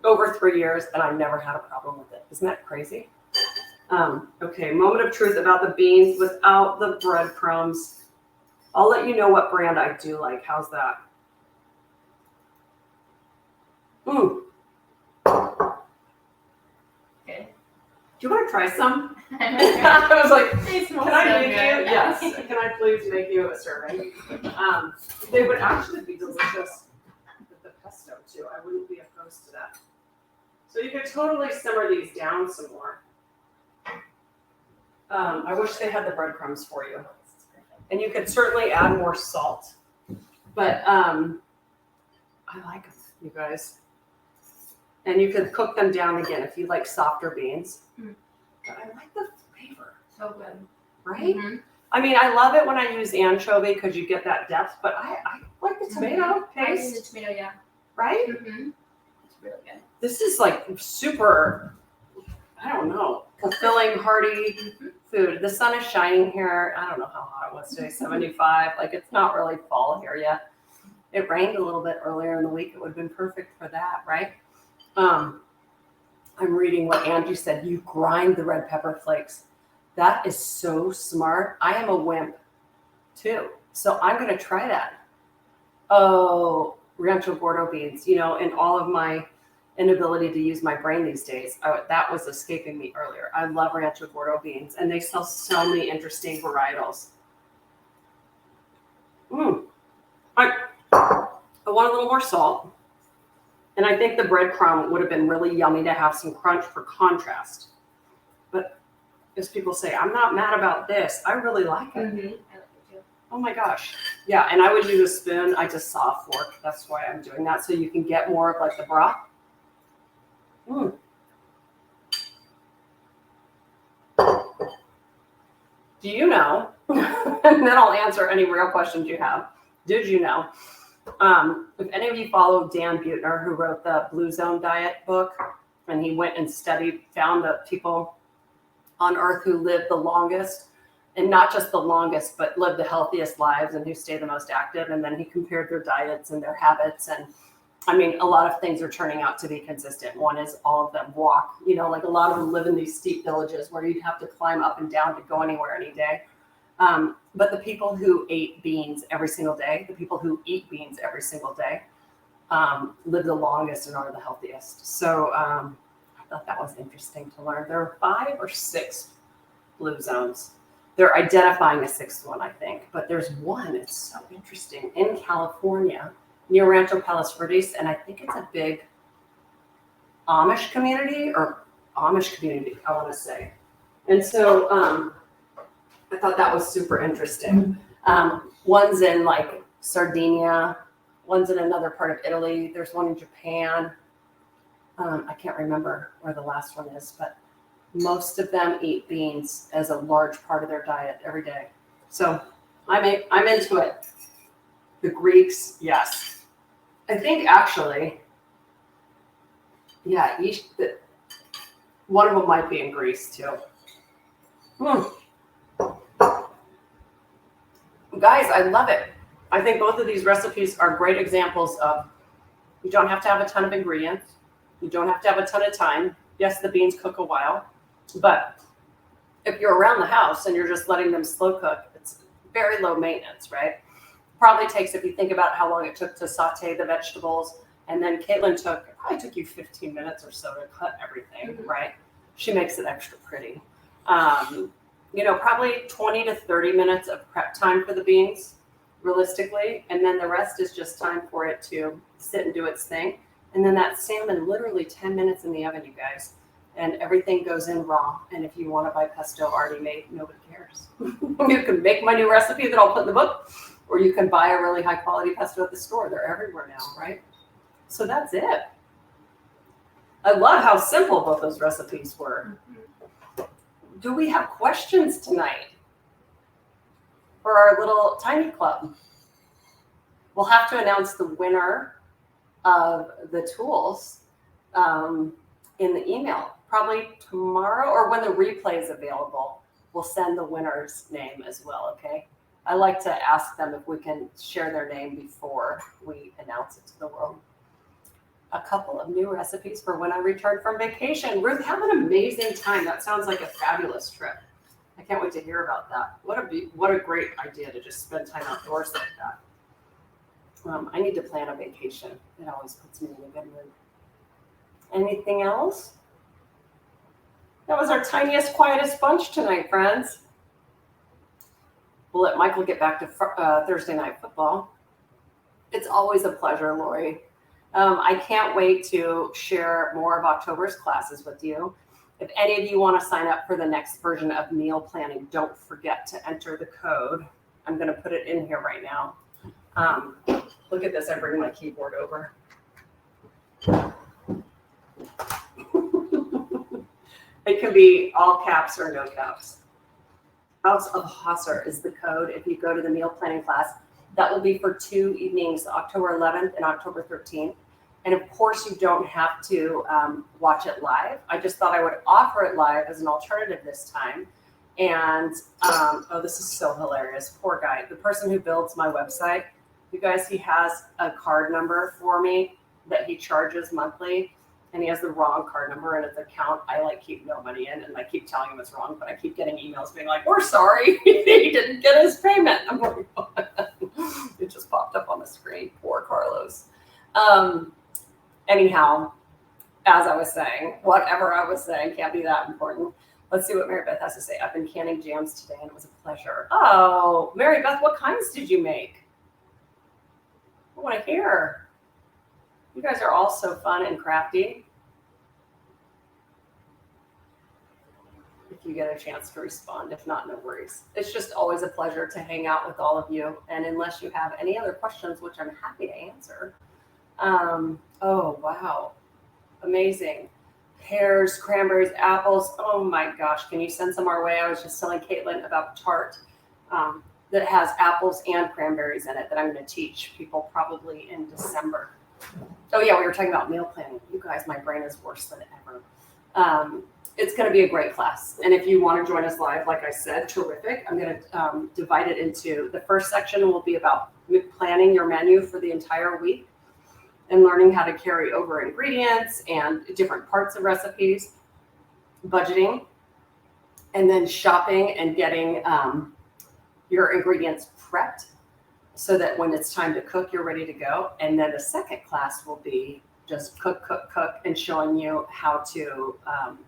over 3 years, and I've never had a problem with it. Isn't that crazy? Okay, moment of truth about the beans without the breadcrumbs. I'll let you know what brand I do like. How's that? Good. Good. Do you want to try some? I I was like, can can I make you? Yes. Can I please make you a serving? They would actually be delicious with the pesto too. I wouldn't be opposed to that. So you could totally simmer these down some more. I wish they had the breadcrumbs for you. And you could certainly add more salt. But I like them, you guys. And you could cook them down again if you like softer beans. But I like the flavor. So good. Right? Mm-hmm. I mean, I love it when I use anchovy because you get that depth, but I like the tomato taste. I use the tomato, yeah. Right? Mm-hmm. It's really good. This is like super, I don't know, fulfilling, hearty food. The sun is shining here. I don't know how hot it was today, 75. Like, it's not really fall here yet. It rained a little bit earlier in the week. It would have been perfect for that, right? I'm reading what Angie said. You grind the red pepper flakes. That is so smart. I am a wimp too. So I'm going to try that. Oh, Rancho Gordo beans. You know, in all of my inability to use my brain these days, that was escaping me earlier. I love Rancho Gordo beans, and they sell so many interesting varietals. I want a little more salt. And I think the breadcrumb would have been really yummy to have some crunch for contrast. But as people say, I'm not mad about this. I really like it. Mm-hmm. I like it too. Oh my gosh. Yeah, and I would use a spoon. I just saw a fork. That's why I'm doing that. So you can get more of like the broth. Do you know, and then I'll answer any real questions you have. Did you know? If any of you follow Dan Buettner, who wrote the Blue Zone Diet book, and he went and found the people on Earth who lived the longest, and not just the longest, but lived the healthiest lives and who stay the most active. And then he compared their diets and their habits. And I mean, a lot of things are turning out to be consistent. One is all of them walk. You know, like a lot of them live in these steep villages where you'd have to climb up and down to go anywhere any day. But the people who ate beans every single day, the people who eat beans every single day, live the longest and are the healthiest. So I thought that was interesting to learn. There are 5 or 6 blue zones. They're identifying a 6th one, I think. But there's one, it's so interesting, in California, near Rancho Palos Verdes, and I think it's a big Amish community, I want to say. And so I thought that was super interesting. One's in like Sardinia, one's in another part of Italy, there's one in Japan. I can't remember where the last one is, but most of them eat beans as a large part of their diet every day. So I'm into it. The Greeks, yes. I think actually, yeah, one of them might be in Greece too. Guys, I love it. I think both of these recipes are great examples of you don't have to have a ton of ingredients. You don't have to have a ton of time. Yes, the beans cook a while, but if you're around the house and you're just letting them slow cook, it's very low maintenance, right? Probably takes, if you think about how long it took to saute the vegetables, and then Caitlin it probably took you 15 minutes or so to cut everything, right? She makes it extra pretty. You know, probably 20 to 30 minutes of prep time for the beans, realistically, and then the rest is just time for it to sit and do its thing. And then that salmon, literally 10 minutes in the oven, you guys, and everything goes in raw. And if you want to buy pesto already made, nobody cares. You can make my new recipe that I'll put in the book, or you can buy a really high quality pesto at the store. They're everywhere now, right? So that's it. I love how simple both those recipes were. Do we have questions tonight for our little tiny club? We'll have to announce the winner of the tools in the email, probably tomorrow or when the replay is available. we'll send the winner's name as well, okay? I like to ask them if we can share their name before we announce it to the world. A couple of new recipes for when I return from vacation. Ruth, have an amazing time. That sounds like a fabulous trip. I can't wait to hear about that. What a great idea to just spend time outdoors like that. I need to plan a vacation. It always puts me in a good mood. Anything else? That was our tiniest, quietest bunch tonight, friends. We'll let Michael get back to Thursday night football. It's always a pleasure, Lori. I can't wait to share more of October's classes with you. If any of you want to sign up for the next version of meal planning, don't forget to enter the code. I'm going to put it in here right now. Look at this. I bring my keyboard over. It can be all caps or no caps. House of Hosser is the code. If you go to the meal planning class, that will be for 2 evenings, October 11th and October 13th. And of course, you don't have to watch it live. I just thought I would offer it live as an alternative this time. And, oh, this is so hilarious. Poor guy. The person who builds my website, you guys, he has a card number for me that he charges monthly. And he has the wrong card number in his account. I keep no money in, and I keep telling him it's wrong, but I keep getting emails being like, "We're sorry, he didn't get his payment." I'm like, it just popped up on the screen. Poor Carlos. Anyhow, as I was saying, whatever I was saying can't be that important. Let's see what Mary Beth has to say. I've been canning jams today, and it was a pleasure. Oh, Mary Beth, what kinds did you make? I want to hear. You guys are all so fun and crafty. If you get a chance to respond, if not, no worries. It's just always a pleasure to hang out with all of you. And unless you have any other questions, which I'm happy to answer. Oh, wow. Amazing. Pears, cranberries, apples. Oh my gosh. Can you send some our way? I was just telling Caitlin about a tart that has apples and cranberries in it that I'm going to teach people probably in December. Oh yeah, we were talking about meal planning. You guys, my brain is worse than ever. It's going to be a great class. And if you want to join us live, like I said, terrific. I'm going to divide it into the first section will be about planning your menu for the entire week and learning how to carry over ingredients and different parts of recipes, budgeting, and then shopping and getting your ingredients prepped, so that when it's time to cook, you're ready to go. And then the second class will be just cook, and showing you how to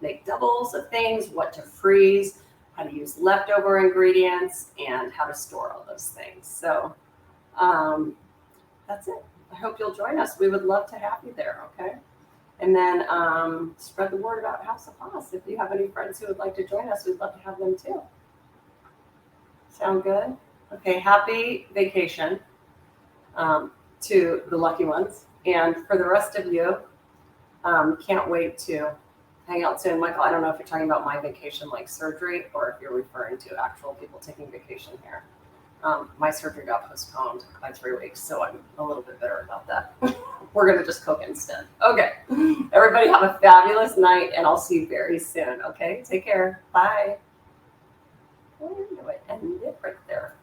make doubles of things, what to freeze, how to use leftover ingredients, and how to store all those things. So that's it. I hope you'll join us. We would love to have you there, okay? And then spread the word about House of Haas. If you have any friends who would like to join us, we'd love to have them too. Sound good? Okay, happy vacation to the lucky ones. And for the rest of you, can't wait to hang out soon. Michael, I don't know if you're talking about my vacation like surgery or if you're referring to actual people taking vacation here. My surgery got postponed by 3 weeks, so I'm a little bit bitter about that. We're going to just cook instead. Okay, everybody have a fabulous night, and I'll see you very soon, okay? Take care. Bye. Where do I end it right there?